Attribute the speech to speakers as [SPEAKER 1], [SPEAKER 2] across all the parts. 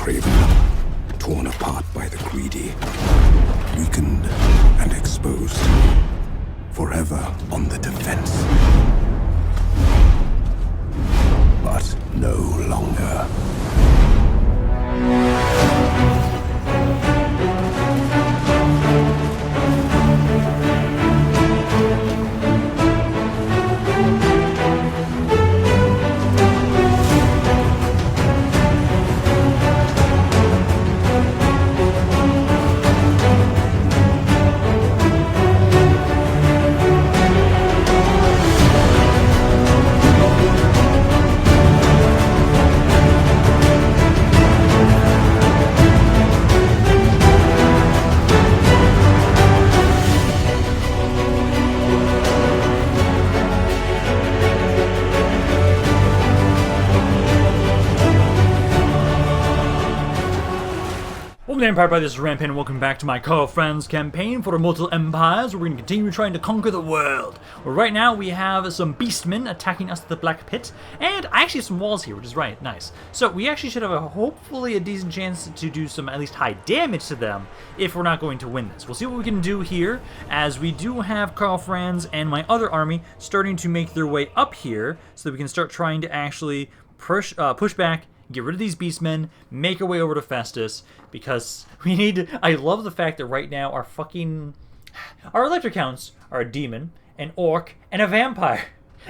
[SPEAKER 1] craven, torn apart by the greedy, weakened and exposed, forever on the defense. But no longer.
[SPEAKER 2] Empire by this is Rampaned, and welcome back to my Karl Franz campaign for Immortal Empires, where we're going to continue trying to conquer the world. Well, right now we have some beastmen attacking us at the Black Pit, and I actually have some walls here, which is right, nice. So we actually should have hopefully a decent chance to do some at least high damage to them if we're not going to win this. We'll see what we can do here, as we do have Karl Franz and my other army starting to make their way up here, so that we can start trying to actually push back, get rid of these beastmen, make our way over to Festus, because we need to... I love the fact that right now our electric counts are a demon, an orc, and a vampire.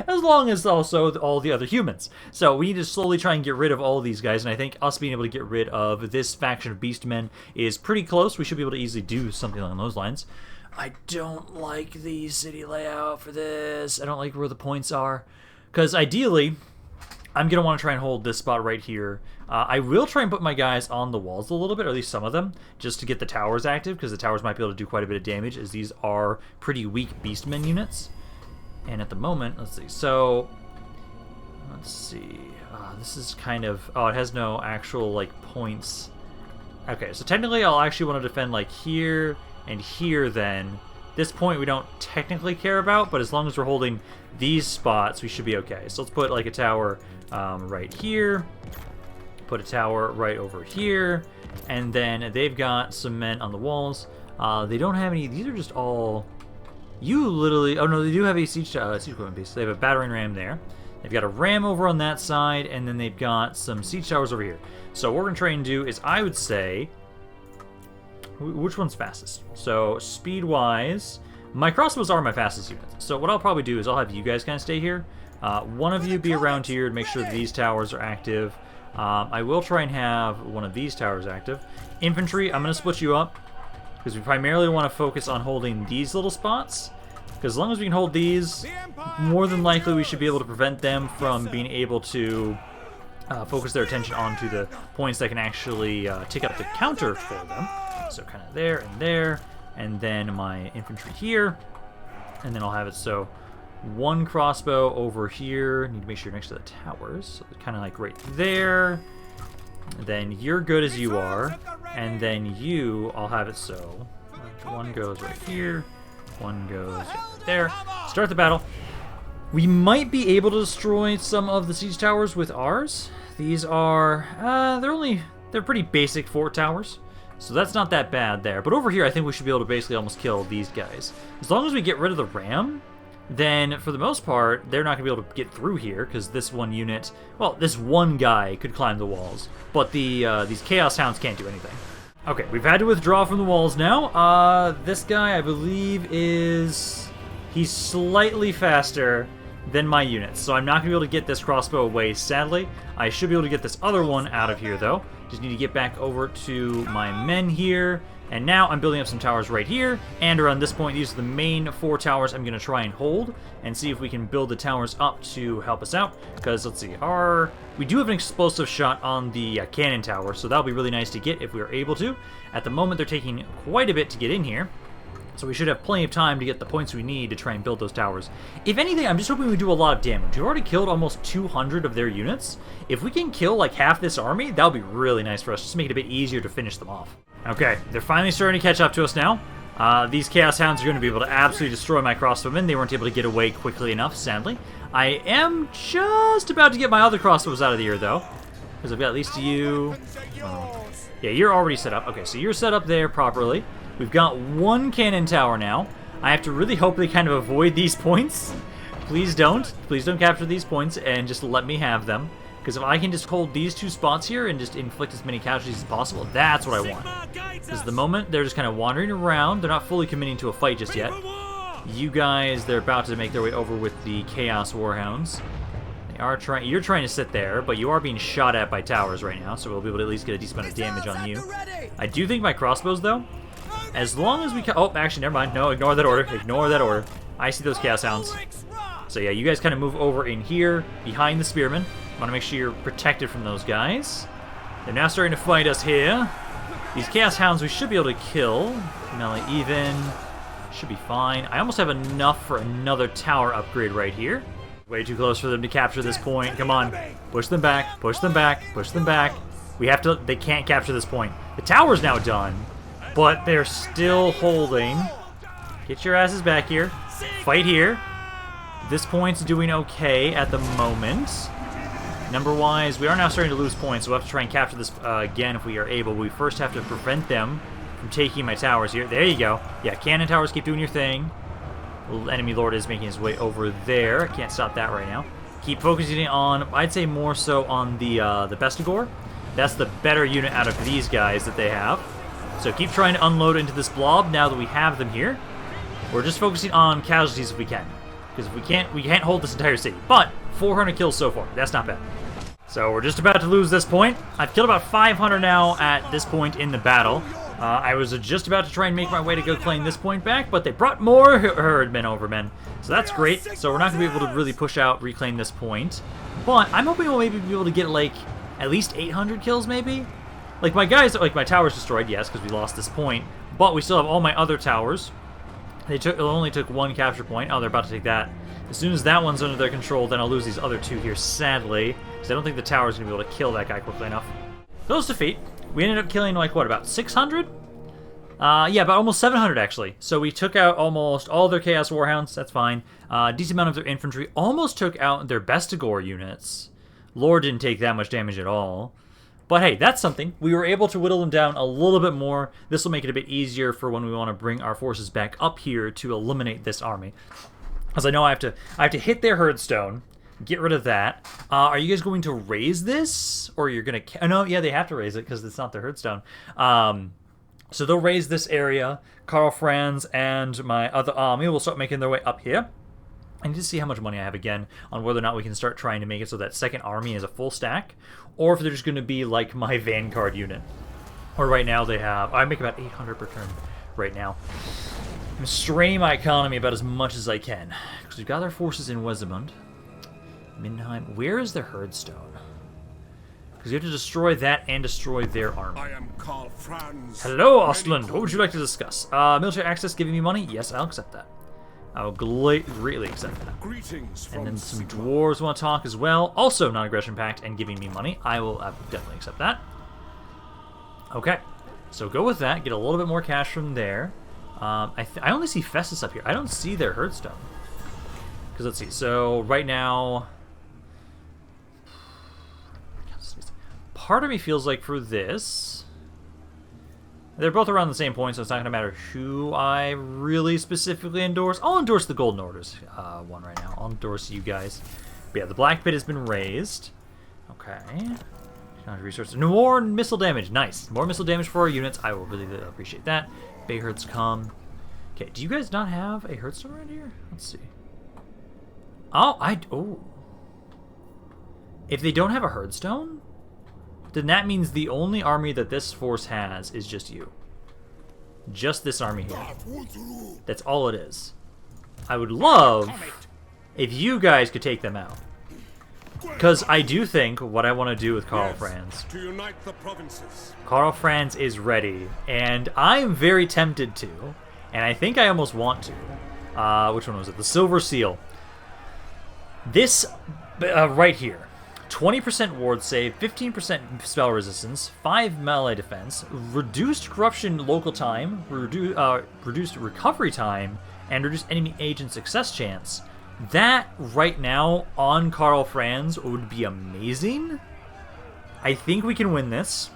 [SPEAKER 2] As long as also all the other humans. So we need to slowly try and get rid of all of these guys, and I think us being able to get rid of this faction of beastmen is pretty close. We should be able to easily do something along those lines. I don't like the city layout for this. I don't like where the points are. Because ideally, I'm going to want to try and hold this spot right here. I will try and put my guys on the walls a little bit, or at least some of them, just to get the towers active, because the towers might be able to do quite a bit of damage, as these are pretty weak beastmen units. And at the moment, let's see, so, let's see, this is kind of, it has no actual, like, points. Okay, so technically I'll actually want to defend, like, here and here then. This point we don't technically care about, but as long as we're holding these spots, we should be okay. So let's put, like, a tower right here, put a tower right over here, and then they've got some men on the walls. They don't have any, these are just all... You literally... Oh, no, they do have a siege equipment piece. They have a battering ram there. They've got a ram over on that side, and then they've got some siege towers over here. So what we're going to try and do is, I would say... Which one's fastest? So, speed-wise... My crossbows are my fastest units. So what I'll probably do is I'll have you guys kind of stay here. One of you be around here to make sure that these towers are active. I will try and have one of these towers active. Infantry, I'm going to split you up, because we primarily want to focus on holding these little spots, because as long as we can hold these, more than likely we should be able to prevent them from being able to focus their attention onto the points that can actually tick up the counter for them. So kind of there, and then my infantry here, and then I'll have it so one crossbow over here. Need to make sure you're next to the towers, so kind of like right there. Then you're good as you are, and then you, I'll have it so one goes right here, one goes right there. Start the battle. We might be able to destroy some of the siege towers with ours. These are they're pretty basic fort towers, so that's not that bad there. But over here, I think we should be able to basically almost kill these guys. As long as we get rid of the ram, then for the most part, they're not going to be able to get through here, because this one unit, well, this one guy could climb the walls, but these Chaos Hounds can't do anything. Okay, we've had to withdraw from the walls now. This guy, I believe, he's slightly faster than my units, so I'm not going to be able to get this crossbow away, sadly. I should be able to get this other one out of here, though. Just need to get back over to my men here. And now I'm building up some towers right here, and around this point, these are the main 4 towers I'm going to try and hold, and see if we can build the towers up to help us out, because, let's see, we do have an explosive shot on the cannon tower, so that'll be really nice to get if we are able to. At the moment, they're taking quite a bit to get in here, so we should have plenty of time to get the points we need to try and build those towers. If anything, I'm just hoping we do a lot of damage. We've already killed almost 200 of their units. If we can kill like half this army, that'll be really nice for us, just to make it a bit easier to finish them off. Okay, they're finally starting to catch up to us now. These Chaos Hounds are going to be able to absolutely destroy my crossbowmen. They weren't able to get away quickly enough, sadly. I am just about to get my other crossbows out of the air, though. Because I've got at least you. Yeah, you're already set up. Okay, so you're set up there properly. We've got one cannon tower now. I have to really hope they kind of avoid these points. Please don't. Please don't capture these points and just let me have them. Because if I can just hold these two spots here and just inflict as many casualties as possible, that's what I want. Because the moment they're just kind of wandering around, they're not fully committing to a fight just yet. You guys, they're about to make their way over with the Chaos Warhounds. They are trying. You're trying to sit there, but you are being shot at by towers right now, so we'll be able to at least get a decent amount of damage on you. I do think my crossbows, though, as long as we can... Oh, actually, never mind. No, ignore that order. Ignore that order. I see those Chaos Hounds. So yeah, you guys kind of move over in here, behind the Spearmen. Want to make sure you're protected from those guys. They're now starting to fight us here. These Chaos Hounds we should be able to kill. Melee even. Should be fine. I almost have enough for another tower upgrade right here. Way too close for them to capture this point. Come on. Push them back. Push them back. Push them back. We have to... They can't capture this point. The tower's now done, but they're still holding. Get your asses back here. Fight here. This point's doing okay at the moment. Number-wise, we are now starting to lose points, so we'll have to try and capture this again if we are able. We first have to prevent them from taking my towers here. There you go. Yeah, cannon towers, keep doing your thing. Little enemy lord is making his way over there. I can't stop that right now. Keep focusing on, I'd say more so on the Bestigor. That's the better unit out of these guys that they have. So keep trying to unload into this blob now that we have them here. We're just focusing on casualties if we can. Because if we can't hold this entire city. But 400 kills so far. That's not bad. So we're just about to lose this point. I've killed about 500 now at this point in the battle. I was just about to try and make my way to go claim this point back, but they brought more herdmen over, men. So that's great. So we're not going to be able to really push out, reclaim this point. But I'm hoping we'll maybe be able to get, like, at least 800 kills, maybe? Like, my guys, like, my tower's destroyed, yes, because we lost this point. But we still have all my other towers. It only took one capture point. Oh, they're about to take that. As soon as that one's under their control, then I'll lose these other two here, sadly. Because I don't think the tower's going to be able to kill that guy quickly enough. Close defeat. We ended up killing, like, what, about 600? Yeah, about almost 700, actually. So we took out almost all their Chaos Warhounds. That's fine. Decent amount of their infantry. Almost took out their Bestigor units. Lord didn't take that much damage at all. But hey, that's something. We were able to whittle them down a little bit more. This will make it a bit easier for when we want to bring our forces back up here to eliminate this army. As I know I have to hit their herdstone, get rid of that. Are you guys going to raise this? Or you're going to... No, yeah, they have to raise it because it's not their herdstone. So they'll raise this area. Karl Franz and my other army will start making their way up here. I need to see how much money I have again on whether or not we can start trying to make it so that second army is a full stack, or if they're just going to be like my Vanguard unit. Or right now they have... I make about 800 per turn right now. I'm straining my economy about as much as I can. Because we've got our forces in Wesemund. Mindheim. Where is their herdstone? Because we have to destroy that and destroy their army.
[SPEAKER 1] I am Karl Franz.
[SPEAKER 2] Hello, Ostland. What would you like to discuss? Military access giving me money? Yes, I'll accept that. I will greatly accept that.
[SPEAKER 1] Greetings
[SPEAKER 2] and then some
[SPEAKER 1] Sigmar.
[SPEAKER 2] dwarves want to talk as well. Also non-aggression pact and giving me money. I will definitely accept that. Okay. So go with that. Get a little bit more cash from there. I only see Festus up here. I don't see their herdstone. Because let's see. So right now... Part of me feels like for this... They're both around the same point, so it's not going to matter who I really specifically endorse. I'll endorse the Golden Orders one right now. I'll endorse you guys. But yeah, the Black Pit has been raised. Okay. Resources. No more missile damage. Nice. More missile damage for our units. I will really appreciate that. Bay herds come. Okay, do you guys not have a herdstone around here? Let's see. Oh, oh. If they don't have a herdstone, then that means the only army that this force has is just you. Just this army here. That's all it is. I would love if you guys could take them out. Because I do think what I want to do with Karl Franz.
[SPEAKER 1] To unite the provinces.
[SPEAKER 2] Karl Franz is ready, and I'm very tempted to, and I think I almost want to. Which one was it? The Silver Seal. This right here. 20% ward save, 15% spell resistance, 5 melee defense, reduced corruption local time, reduced recovery time, and reduced enemy agent success chance. That, right now, on Karl Franz would be amazing. I think we can win this.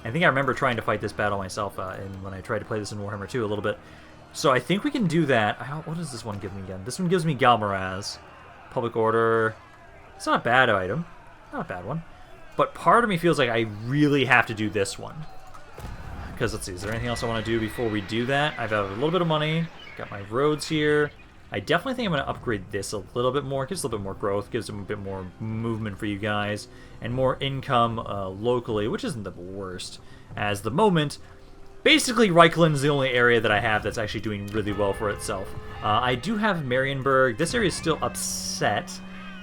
[SPEAKER 2] I think I remember trying to fight this battle myself when I tried to play this in Warhammer 2 a little bit. So I think we can do that. What does this one give me again? This one gives me Galmaraz. Public Order. It's not a bad item. Not a bad one. But part of me feels like I really have to do this one. Because, let's see, is there anything else I want to do before we do that? I've got a little bit of money. Got my roads here. I definitely think I'm going to upgrade this a little bit more. It gives a little bit more growth. Gives them a bit more movement for you guys. And more income locally, which isn't the worst. As the moment, basically Reichland's the only area that I have that's actually doing really well for itself. I do have Marienburg. This area is still upset.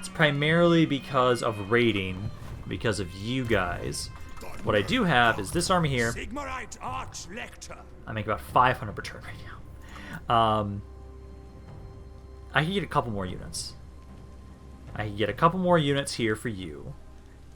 [SPEAKER 2] It's primarily because of raiding. Because of you guys. What I do have is this army here. I make about 500 per turn right now. I can get a couple more units. I can get a couple more units here for you.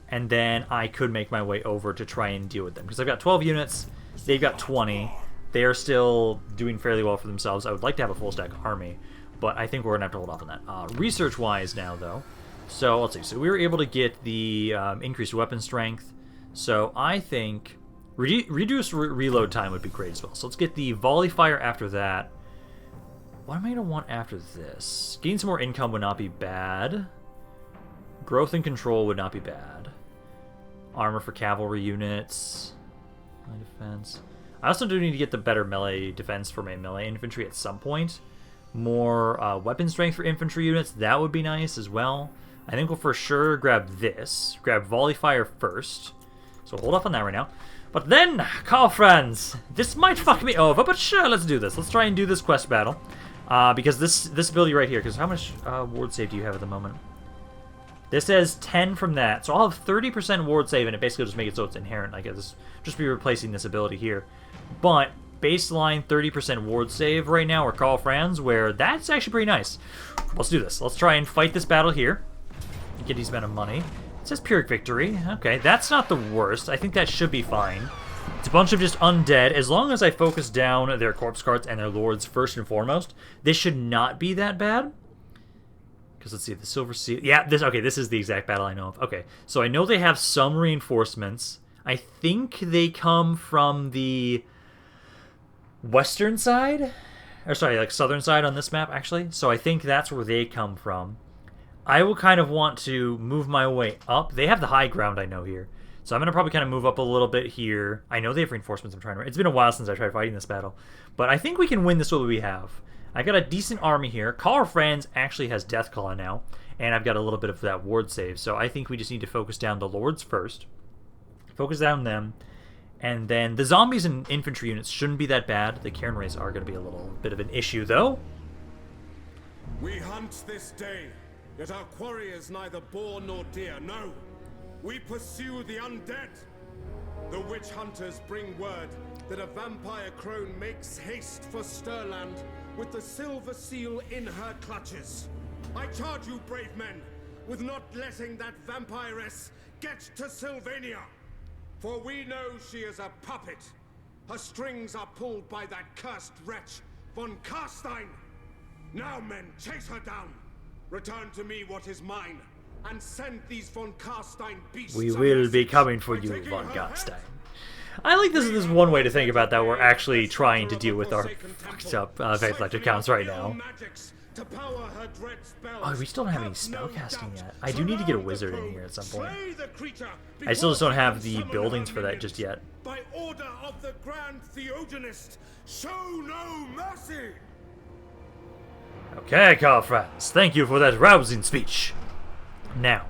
[SPEAKER 2] And then I could make my way over to try and deal with them. Because I've got 12 units. They've got 20. They are still doing fairly well for themselves. I would like to have a full stack army. But I think we're going to have to hold off on that. Research-wise now, though. So, let's see. So we were able to get the increased weapon strength. So I think reduced reload time would be great as well. So let's get the volley fire after that. What am I going to want after this? Gain some more income would not be bad. Growth and control would not be bad. Armor for cavalry units. My defense. I also do need to get the better melee defense for my melee infantry at some point. More weapon strength for infantry units. That would be nice as well. I think we'll for sure grab this. Grab volley fire first. So hold off on that right now. But then, Karl Franz, this might fuck me over, but sure, let's do this. Let's try and do this quest battle. Because this ability right here, because how much ward save do you have at the moment? This says 10 from that, so I'll have 30% ward save, and it basically just makes it so it's inherent. Like it's just be replacing this ability here. But baseline 30% ward save right now, or Karl Franz, where that's actually pretty nice. Let's do this. Let's try and fight this battle here. Get a decent amount of money. It says Pyrrhic Victory. Okay, that's not the worst. I think that should be fine. It's a bunch of just undead. As long as I focus down their corpse carts and their lords first and foremost, this should not be that bad. Because let's see, the Silver Seal. Yeah, this is the exact battle I know of. Okay, so I know they have some reinforcements. I think they come from the western side? Or sorry, like southern side on this map, actually. So I think that's where they come from. I will kind of want to move my way up. They have the high ground, I know, here. So I'm going to probably kind of move up a little bit here. I know they have reinforcements I'm trying to... It's been a while since I tried fighting this battle. But I think we can win this with what we have. I got a decent army here. Karl Franz actually has Deathclaw now. And I've got a little bit of that ward save. So I think we just need to focus down the lords first. Focus down them. And then the zombies and infantry units shouldn't be that bad. The Cairn Race are going to be a little bit of an issue, though.
[SPEAKER 3] We hunt this day. Yet our quarry is neither boar nor deer, no. We pursue the undead. The witch hunters bring word that a vampire crone makes haste for Stirland with the silver seal in her clutches. I charge you, brave men, with not letting that vampiress get to Sylvania. For we know she is a puppet. Her strings are pulled by that cursed wretch, von Karstein. Now, men, chase her down. Return to me what is mine, and send these von Karstein beasts.
[SPEAKER 2] We will be coming for you, von Karstein. I like this is one way to think about that. We're actually trying to deal with our fucked up Fabled accounts right now. Oh, we still don't have any spellcasting yet. I do need to get a wizard in here at some point. I still just don't have the buildings for that just yet.
[SPEAKER 3] By order of the Grand Theogenist, show no mercy.
[SPEAKER 2] Okay, Karl Franz, thank you for that rousing speech. Now,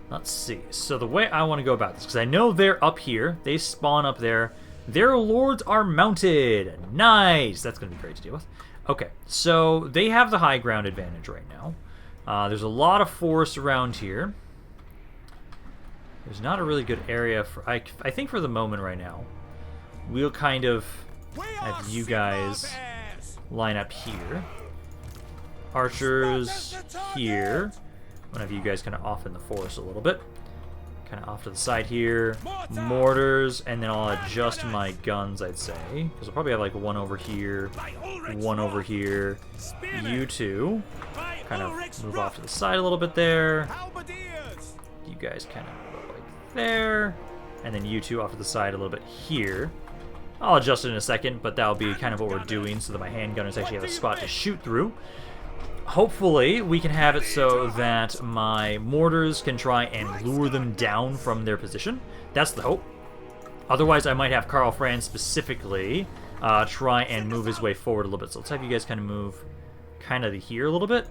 [SPEAKER 2] let's see. So the way I want to go about this, because I know they're up here. They spawn up there. Their lords are mounted. Nice. That's going to be great to deal with. Okay, so they have the high ground advantage right now. There's a lot of force around here. There's not a really good area for... I think for the moment right now, we'll kind of have you guys line up here. Archers here. I'm gonna have you guys kind of off in the forest a little bit. Kind of off to the side here. Mortars, and then I'll adjust my guns, I'd say. Because I'll probably have like one over here, one over here. You two kind of move off to the side a little bit there. You guys kind of go like there. And then you two off to the side a little bit here. I'll adjust it in a second, but that'll be kind of what we're doing so that my handgunners actually have a spot to shoot through. Hopefully, we can have it so that my mortars can try and lure them down from their position. That's the hope. Otherwise, I might have Karl Franz specifically try and move his way forward a little bit. So let's have you guys kind of move kind of here a little bit.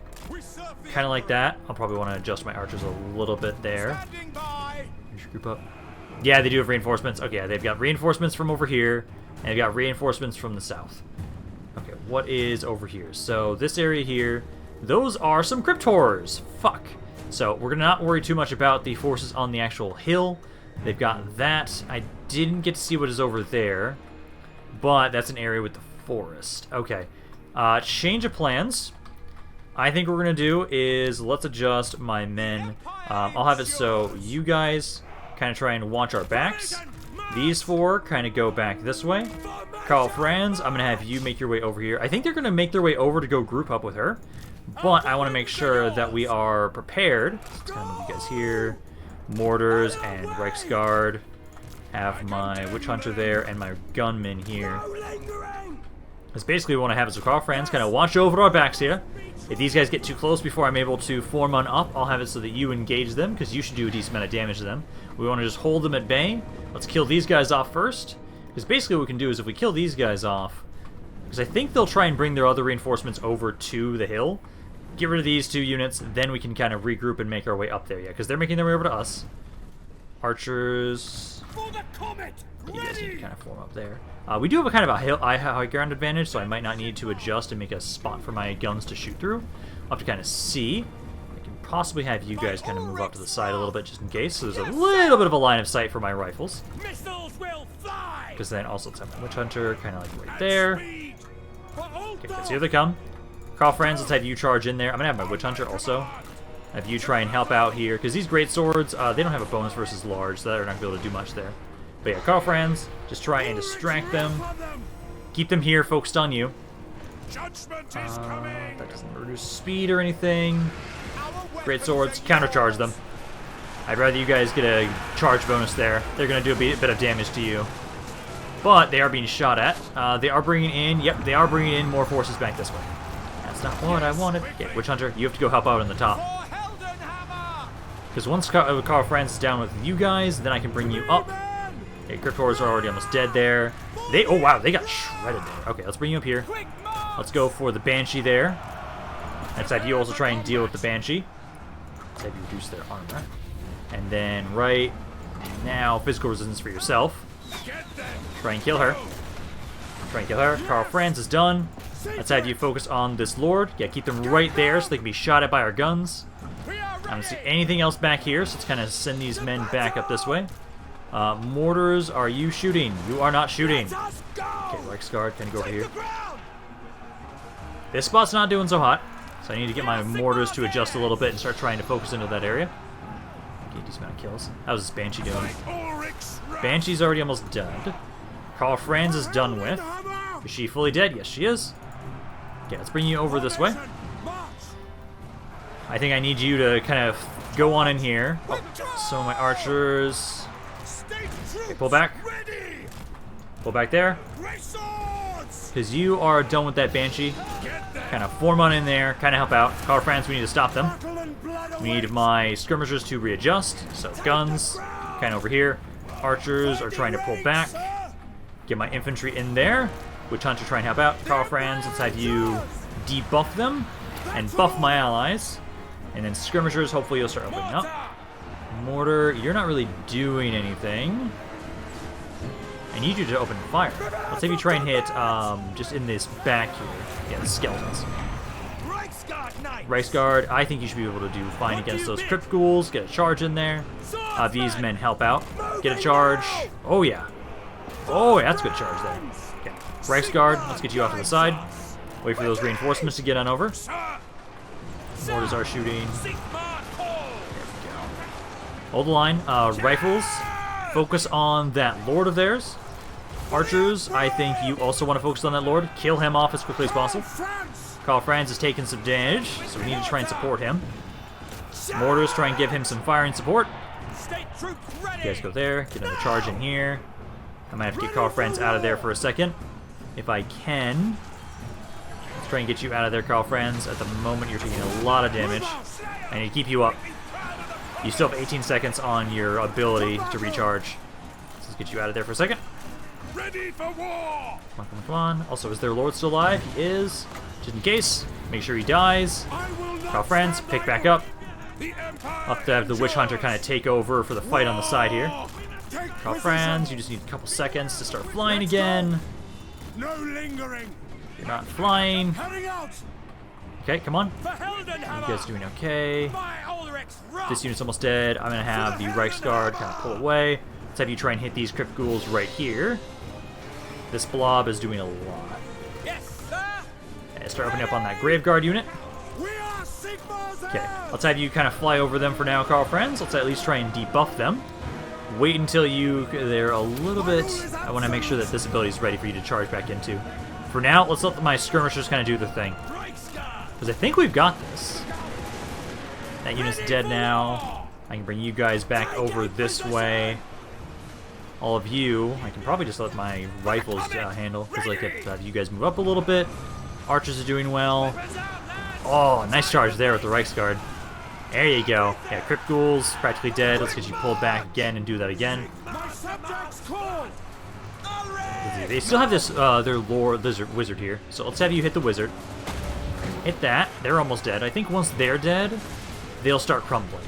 [SPEAKER 2] Kind of like that. I'll probably want to adjust my archers a little bit there. Just group up. Yeah, they do have reinforcements. Okay, they've got reinforcements from over here, and they've got reinforcements from the south. Okay, what is over here? So this area here, those are some crypt horrors. Fuck. So we're gonna not worry too much about the forces on the actual hill. They've got that. I didn't get to see what is over there, but that's an area with the forest. Okay. Change of plans. I think what we're gonna do is let's adjust my men. I'll have it so you guys kind of try and watch our backs. These four kind of go back this way. Karl Franz, I'm going to have you make your way over here. I think they're going to make their way over to go group up with her. But I want to make sure that we are prepared. Let's kind of move you guys here. Mortars and Reichsguard. Have my Witch Hunter there and my gunmen here. Because basically what I want to have is a Karl Franz kind of watch over our backs here. If these guys get too close before I'm able to form on up, I'll have it so that you engage them, because you should do a decent amount of damage to them. We want to just hold them at bay. Let's kill these guys off first. Because basically what we can do is if we kill these guys off, because I think they'll try and bring their other reinforcements over to the hill. Get rid of these two units, then we can kind of regroup and make our way up there. Yeah, because they're making their way over to us. Archers. You guys need to kind of form up there. We do have a kind of a high ground advantage, so I might not need to adjust and make a spot for my guns to shoot through. I'll have to kind of see. I can possibly have you guys kind of move up to the side a little bit just in case, so there's a little bit of a line of sight for my rifles. Because then also let's have my Witch Hunter kind of like right there. Okay, guys, here they come. Karl Franz, let's have you charge in there. I'm going to have my Witch Hunter also. Have you try and help out here, because these great swords, they don't have a bonus versus large, so they're not going to be able to do much there. But yeah, Karl Franz, just try and distract them. Keep them here, focused on you. That doesn't reduce speed or anything. Great swords, countercharge them. I'd rather you guys get a charge bonus there. They're going to do a bit of damage to you. But they are being shot at. They are bringing in, yep, they are bringing in more forces back this way. That's not what I wanted. Okay, Witch Hunter, you have to go help out on the top. Because once Karl Franz is down with you guys, then I can bring you up. Okay, Crypt Horrors are already almost dead there. Oh wow, they got shredded there. Okay, let's bring you up here. Let's go for the Banshee there. Let's have you also try and deal with the Banshee. Let's have you reduce their armor. And then right now, physical resistance for yourself. Try and kill her. Try and kill her. Karl Franz is done. Let's have you focus on this Lord. Yeah, keep them right there so they can be shot at by our guns. I don't see anything else back here, so let's kind of send these men back up this way. Mortars, are you shooting? You are not shooting. Okay, Reichsguard, can you go over here? This spot's not doing so hot, so I need to get my mortars to adjust a little bit and start trying to focus into that area. Okay, decent amount of kills. How's this Banshee doing? Banshee's already almost dead. Karl Franz is done with. Is she fully dead? Yes, she is. Okay, let's bring you over this way. I think I need you to kind of go on in here. Oh, so my archers... Okay, pull back. Pull back there. Because you are done with that Banshee. Kind of form on in there. Kind of help out. Karl Franz, we need to stop them. We need my skirmishers to readjust. So guns, kind of over here. Archers are trying to pull back. Get my infantry in there. Witch Hunter try and help out. Karl Franz, let's have you debuff them and buff my allies. And then skirmishers, hopefully you'll start opening up. Mortar, you're not really doing anything. I need you to open fire. Let's have you try and hit just in this back here. Yeah, the skeletons. Reichsguard, I think you should be able to do fine against those crypt ghouls. Get a charge in there. These men help out. Get a charge. Oh yeah. Oh, yeah, that's a good charge there. Okay. Reichsguard, let's get you off to the side. Wait for those reinforcements to get on over. Mortars are shooting. There we go. Hold the line. Rifles, focus on that Lord of theirs. Archers, I think you also want to focus on that Lord. Kill him off as quickly as possible. Karl Franz is taking some damage, so we need to try and support him. Mortars, try and give him some firing support. You guys go there, get another charge in here. I might have to get Karl Franz out of there for a second. If I can. Let's try and get you out of there, Karl Franz. At the moment, you're taking a lot of damage. I need to keep you up. You still have 18 seconds on your ability to recharge. So let's get you out of there for a second.
[SPEAKER 3] Ready for war!
[SPEAKER 2] Come on, come on, come on. Also, is their lord still alive? He is. Just in case. Make sure he dies. Karl Franz, pick back up. I'll have to have the Witch Hunter kind of take over for the fight on the side here. Karl Franz, you just need a couple seconds to start flying again.
[SPEAKER 3] No lingering.
[SPEAKER 2] You're not flying.
[SPEAKER 3] Out.
[SPEAKER 2] Okay, come on. You guys doing okay. This unit's almost dead. I'm going to have the Reichsguard kind of pull away. Let's have you try and hit these Crypt Ghouls right here. This blob is doing a lot.
[SPEAKER 3] Yes, sir.
[SPEAKER 2] Okay, start opening up on that Graveguard unit.
[SPEAKER 3] We are Sigmar's
[SPEAKER 2] Okay, let's have you kind of fly over them for now, Karl Franz. Let's at least try and debuff them. Wait until they're a little bit... I want to make sure that this ability is ready for you to charge back into. For now, let's let my skirmishers kind of do their thing. Because I think we've got this. That unit's dead now. I can bring you guys back over this way. All of you, I can probably just let my rifles handle. Because like if you guys move up a little bit. Archers are doing well. Oh, nice charge there with the Reichsguard. There you go. Yeah, Crypt Ghouls, practically dead. Let's get you pulled back again and do that again. They still have this, their Lord Wizard here. So let's have you hit the Wizard. Hit that. They're almost dead. I think once they're dead, they'll start crumbling.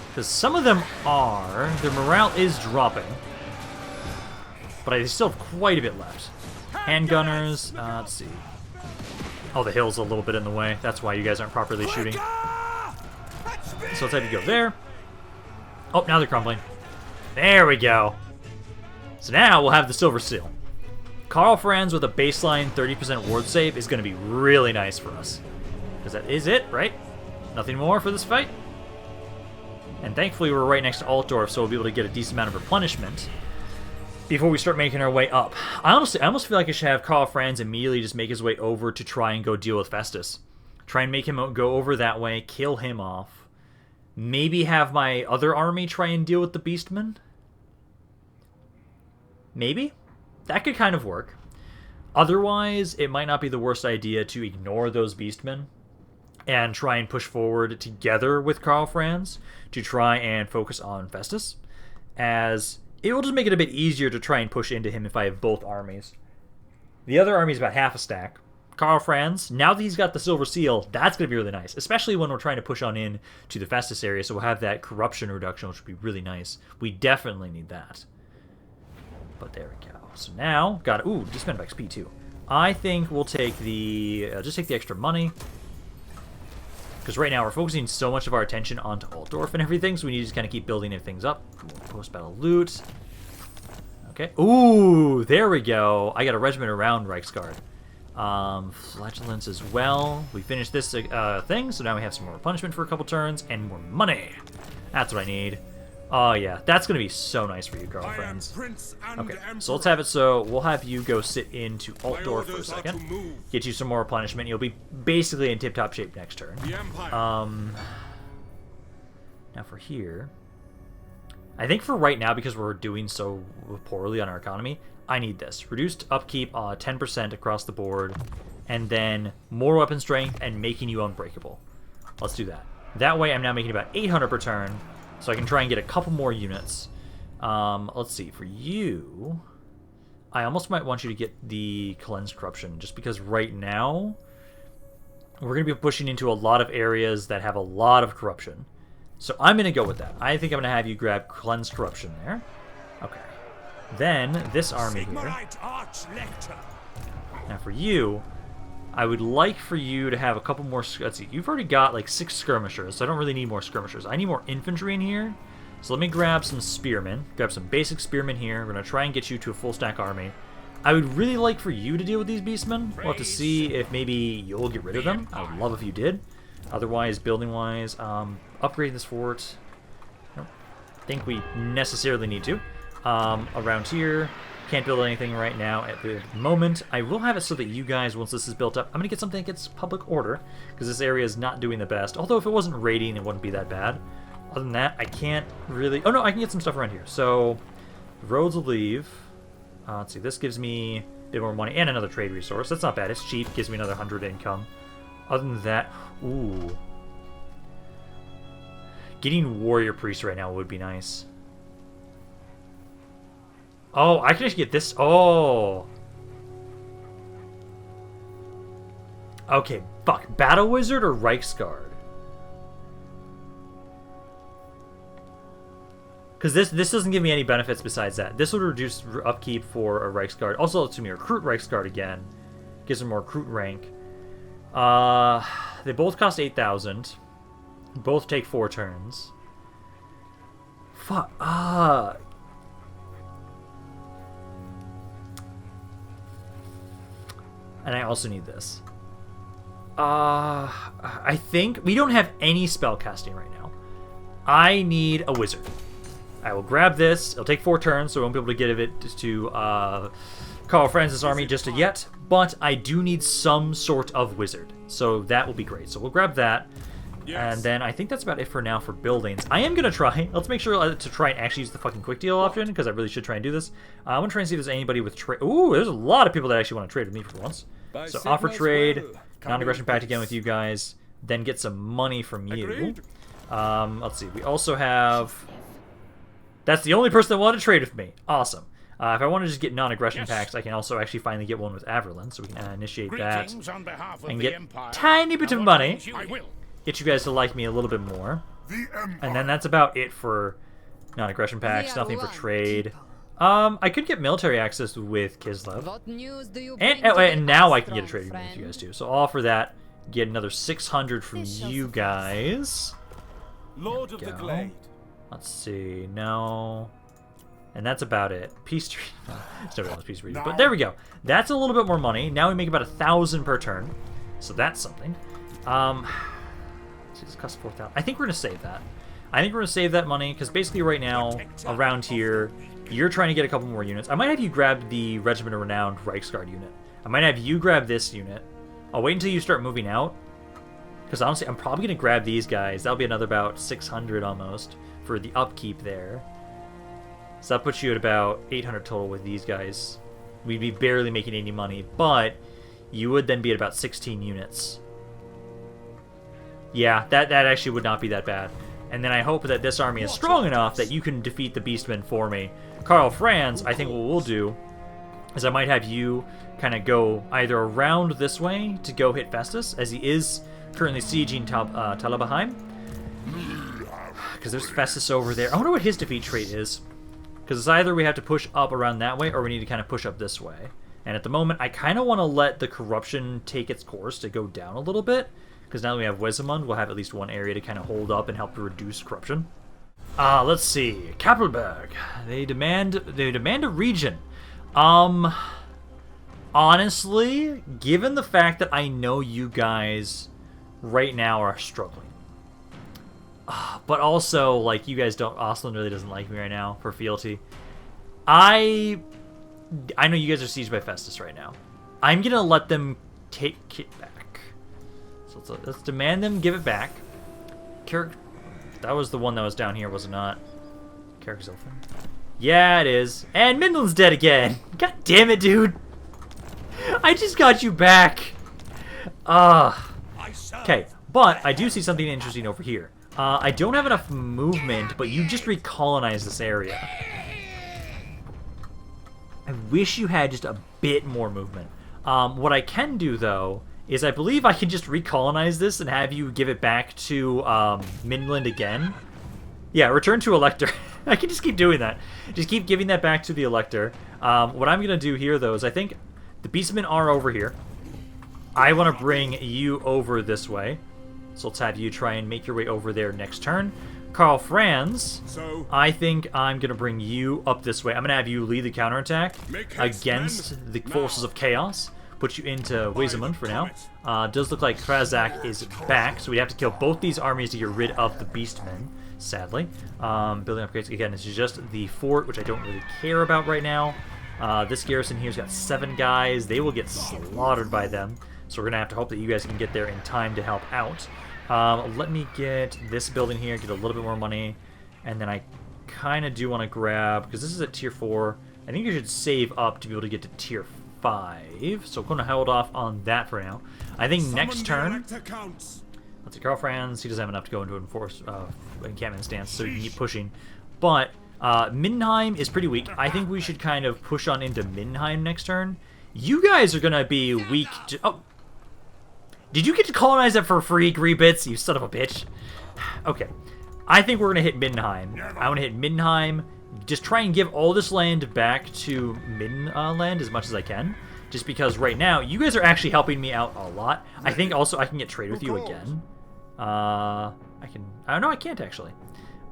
[SPEAKER 2] Because some of them are. Their morale is dropping. But I still have quite a bit left. Handgunners, let's see. Oh, the hill's a little bit in the way. That's why you guys aren't properly shooting. So let's have you go there. Oh, now they're crumbling. There we go. So now we'll have the Silver Seal. Karl Franz with a baseline 30% ward save is going to be really nice for us. Because that is it, right? Nothing more for this fight. And thankfully we're right next to Altdorf, so we'll be able to get a decent amount of replenishment before we start making our way up. I almost feel like I should have Karl Franz immediately just make his way over to try and go deal with Festus. Try and make him go over that way, kill him off. Maybe have my other army try and deal with the Beastmen? Maybe? That could kind of work. Otherwise, it might not be the worst idea to ignore those Beastmen and try and push forward together with Karl Franz to try and focus on Festus, as it will just make it a bit easier to try and push into him if I have both armies. The other army is about half a stack. Karl Franz, now that he's got the Silver Seal, that's going to be really nice, especially when we're trying to push on in to the Festus area, so we'll have that corruption reduction, which would be really nice. We definitely need that. But there we go. So now, got it. Ooh, disband of XP too. I think we'll take the, just take the extra money. Because right now we're focusing so much of our attention onto Altdorf and everything, so we need to just kind of keep building things up. Post-battle loot. Okay. Ooh, there we go. I got a regiment around Reichsguard. Flatulence as well. We finished this thing, so now we have some more punishment for a couple turns and more money. That's what I need. Oh yeah, that's gonna be so nice for you, Karl Franz. Okay, so let's have it so we'll have you go sit into Altdorf for a second. Get you some more replenishment. You'll be basically in tip-top shape next turn. Now for here, I think for right now, because we're doing so poorly on our economy, I need this. Reduced upkeep 10% across the board, and then more weapon strength and making you unbreakable. Let's do that. That way I'm now making about 800 per turn, so I can try and get a couple more units. Let's see, for you, I almost might want you to get the Cleansed Corruption, just because right now we're going to be pushing into a lot of areas that have a lot of corruption. So I'm going to go with that. I think I'm going to have you grab Cleansed Corruption there. Okay. Then, this army here. Now for you, I would like for you to have a couple more... Let's see, you've already got like 6 skirmishers, so I don't really need more skirmishers. I need more infantry in here. So let me grab some spearmen. Grab some basic spearmen here. We're going to try and get you to a full stack army. I would really like for you to deal with these beastmen. We'll have to see if maybe you'll get rid of them. I would love if you did. Otherwise, building-wise, upgrading this fort, I don't think we necessarily need to. Around here, can't build anything right now at the moment. I will have it so that you guys, once this is built up, I'm going to get something that gets public order, because this area is not doing the best. Although if it wasn't raiding, it wouldn't be that bad. Other than that, I can't really... Oh, no, I can get some stuff around here. So, roads will leave. Let's see, this gives me a bit more money and another trade resource. That's not bad. It's cheap. Gives me another 100 income. Other than that... Ooh. Getting warrior priest right now would be nice. Oh, I can actually get this. Oh. Okay, fuck. Battle Wizard or Reichsguard? Because this doesn't give me any benefits besides that. This would reduce upkeep for a Reichsguard. Also lets me recruit Reichsguard again. Gives them more recruit rank. They both cost 8,000. Both take 4 turns. Fuck. And I also need this. I think we don't have any spell casting right now. I need a wizard. I will grab this. It'll take 4 turns, so I won't be able to give it to Karl Franz's army just yet. But I do need some sort of wizard, so that will be great. So we'll grab that. Yes. And then I think that's about it for now for buildings. I am going to try. Let's make sure to try and actually use the fucking quick deal option, because I really should try and do this. I want to try and see if there's anybody with trade. Ooh, there's a lot of people that actually want to trade with me for once. So offer trade, non-aggression pact again with you guys, then get some money from you. Let's see. We also have... That's the only person that wanted to trade with me. Awesome. If I want to just get non-aggression pacts, I can also actually finally get one with Averlin, so we can initiate that and get a tiny bit of money. Get you guys to like me a little bit more. And then that's about it for non-aggression packs, nothing for trade. I could get military access with Kislev. And now I can get a trade agreement with you guys too. So I'll offer that. Get another 600 from you guys.
[SPEAKER 4] Lord of the Glade.
[SPEAKER 2] Let's see. No. And that's about it. Peace treaty. Still got peace treaty. But there we go. That's a little bit more money. Now we make about 1,000 per turn. So that's something. This costs 4,000. I think we're going to save that. I think we're going to save that money because basically right now, around here, you're trying to get a couple more units. I might have you grab the Regiment of Renowned Reichsguard unit. I might have you grab this unit. I'll wait until you start moving out. Because honestly, I'm probably going to grab these guys. That'll be another about 600 almost for the upkeep there. So that puts you at about 800 total with these guys. We'd be barely making any money, but you would then be at about 16 units. Yeah, that actually would not be that bad. And then I hope that this army is strong enough that you can defeat the Beastmen for me. Karl Franz, I think what we'll do is I might have you kind of go either around this way to go hit Festus, as he is currently sieging Talabheim. Because there's Festus over there. I wonder what his defeat trait is. Because it's either we have to push up around that way or we need to kind of push up this way. And at the moment, I kind of want to let the corruption take its course to go down a little bit. Because now that we have Wesemund, we'll have at least one area to kind of hold up and help to reduce corruption. Let's see. Kappelberg. They demand a region. Honestly, given the fact that I know you guys right now are struggling. But also, like, you guys don't... Osland really doesn't like me right now for fealty. I know you guys are sieged by Festus right now. I'm going to let them take it back. So let's demand them give it back. That was the one that was down here, was it not? Kerkzilfen. Yeah, it is. And Minden's dead again. God damn it, dude. I just got you back. Okay, but I do see something interesting over here. I don't have enough movement, but you just recolonized this area. I wish you had just a bit more movement. What I can do, though, is I believe I can just recolonize this and have you give it back to Midland again. Yeah, return to Elector. I can just keep doing that. Just keep giving that back to the Elector. What I'm going to do here, though, is I think the Beastmen are over here. I want to bring you over this way. So let's have you try and make your way over there next turn. Karl Franz, I think I'm going to bring you up this way. I'm going to have you lead the counterattack against the forces of chaos. Put you into Wesemund for now. Does look like Krazak is back, so we have to kill both these armies to get rid of the Beastmen, sadly. Building upgrades, again, this is just the fort, which I don't really care about right now. This garrison here's got 7 guys. They will get slaughtered by them, so we're going to have to hope that you guys can get there in time to help out. Let me get this building here, get a little bit more money, and then I kind of do want to grab, because this is at tier 4, I think you should save up to be able to get to tier 5, so I'm going to hold off on that for now. I think next turn, let's see, Karl Franz, he doesn't have enough to go into enforce encampment stance, so you can keep pushing. But Mindenheim is pretty weak. I think we should kind of push on into Mindenheim next turn. You guys are going to be weak to... Oh! Did you get to colonize that for free, Greebits, you son of a bitch? Okay. I think we're going to hit Mindenheim. I want to hit Mindenheim. Just try and give all this land back to Middenland as much as I can. Just because right now, you guys are actually helping me out a lot. I think also I can get trade with you again. I don't know, I can't actually.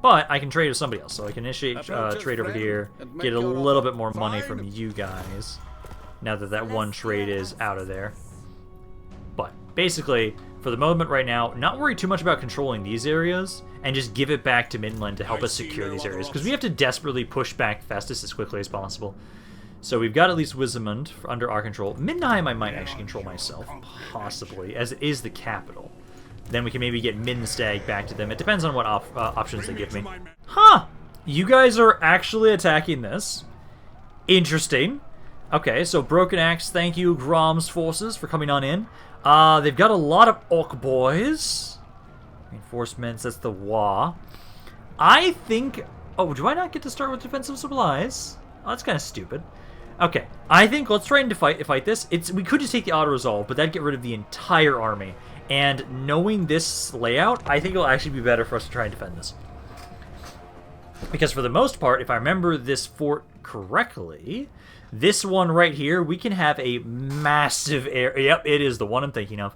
[SPEAKER 2] But I can trade with somebody else. So I can initiate trade over here. Get a little bit more money from you guys. Now that that one trade is out of there. But basically, for the moment right now, not worry too much about controlling these areas, and just give it back to Midland to help us secure these areas, because we have to desperately push back Festus as quickly as possible. So we've got at least Wismund under our control. Mindenheim I might actually control myself, possibly, as it is the capital. Then we can maybe get Minstag back to them. It depends on what options they give me. Huh! You guys are actually attacking this. Interesting. Okay, so Broken Axe, thank you, Grom's forces, for coming on in. They've got a lot of Orc boys. Reinforcements, that's the WA. I think... Oh, do I not get to start with defensive supplies? Oh, that's kind of stupid. Okay, I think let's try and fight this. We could just take the auto-resolve, but that'd get rid of the entire army. And knowing this layout, I think it'll actually be better for us to try and defend this. Because for the most part, if I remember this fort correctly... This one right here, we can have a massive area. Yep, it is the one I'm thinking of.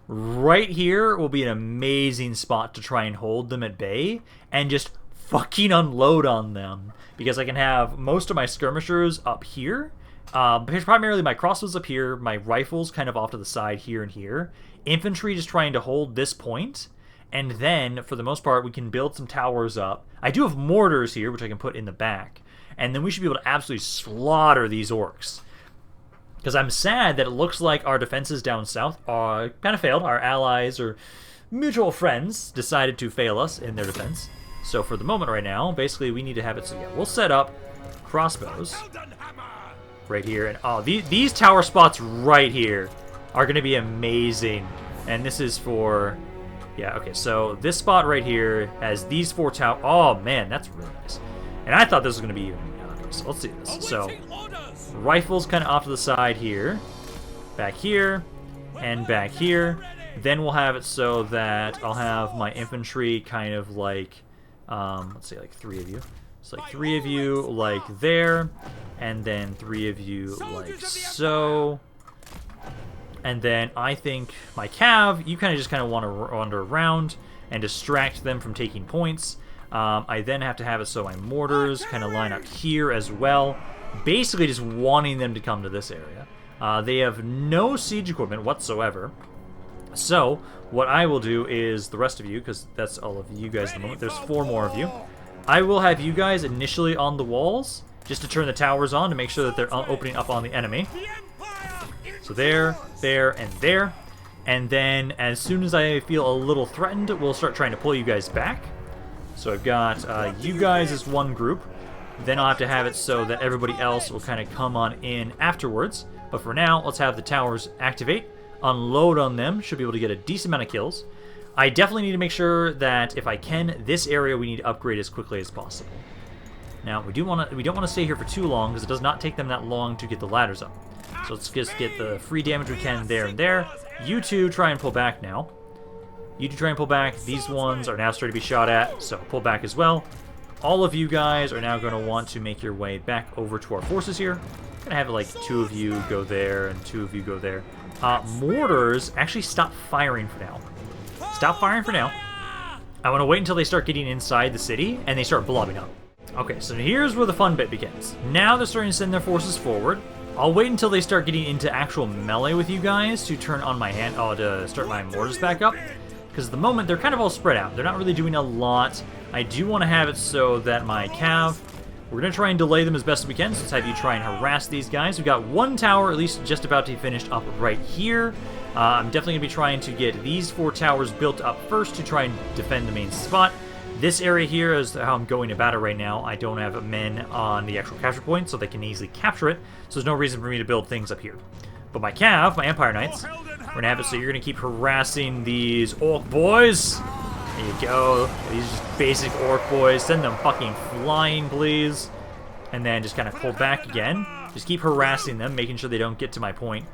[SPEAKER 2] Right here will be an amazing spot to try and hold them at bay and just fucking unload on them. Because I can have most of my skirmishers up here. Primarily my crossbows up here, my rifles kind of off to the side here and here. Infantry just trying to hold this point. And then, for the most part, we can build some towers up. I do have mortars here, which I can put in the back. And then we should be able to absolutely slaughter these orcs. Because I'm sad that it looks like our defenses down south are kind of failed. Our allies or mutual friends decided to fail us in their defense. So for the moment right now, basically we need to have it. So yeah, we'll set up crossbows right here. And oh, these tower spots right here are going to be amazing. And this is for... Yeah, okay, so this spot right here has these 4 towers. Oh man, that's really nice. And I thought this was going to be even. Okay, so let's see this. So, rifles kind of off to the side here. Back here. And back here. Then we'll have it so that I'll have my infantry kind of like, let's say like 3 of you. So like 3 of you like there. And then 3 of you like so. And then I think my cav, you kind of want to wander around and distract them from taking points. I then have to have it so my mortars kind of line up here as well. Basically just wanting them to come to this area. They have no siege equipment whatsoever. So, what I will do is the rest of you, because that's all of you guys at the moment. There's 4 more of you. I will have you guys initially on the walls, just to turn the towers on to make sure that they're opening up on the enemy. So there, there, and there. And then as soon as I feel a little threatened, we'll start trying to pull you guys back. So I've got you guys as one group. Then I'll have to have it so that everybody else will kind of come on in afterwards. But for now, let's have the towers activate. Unload on them. Should be able to get a decent amount of kills. I definitely need to make sure that if I can, this area we need to upgrade as quickly as possible. Now, we don't want to stay here for too long because it does not take them that long to get the ladders up. So let's just get the free damage we can there and there. You two try and pull back now. You two try and pull back. These ones are now starting to be shot at, so pull back as well. All of you guys are now going to want to make your way back over to our forces here. I'm going to have like 2 of you go there and 2 of you go there. Mortars, actually stop firing for now. Stop firing for now. I want to wait until they start getting inside the city and they start blobbing up. Okay, so here's where the fun bit begins. Now they're starting to send their forces forward. I'll wait until they start getting into actual melee with you guys to turn on my to start my mortars back up. Because at the moment, they're kind of all spread out. They're not really doing a lot. I do want to have it so that my cav We're going to try and delay them as best as we can, so let's have you try and harass these guys. We've got one tower at least just about to be finished up right here. I'm definitely going to be trying to get these 4 towers built up first to try and defend the main spot. This area here is how I'm going about it right now. I don't have men on the actual capture point, so they can easily capture it, so there's no reason for me to build things up here. But my cav, my Empire Knights, we're going to have it so you're going to keep harassing these orc boys. There you go. These are just basic orc boys. Send them fucking flying, please. And then just kind of pull back again. Just keep harassing them, making sure they don't get to my point.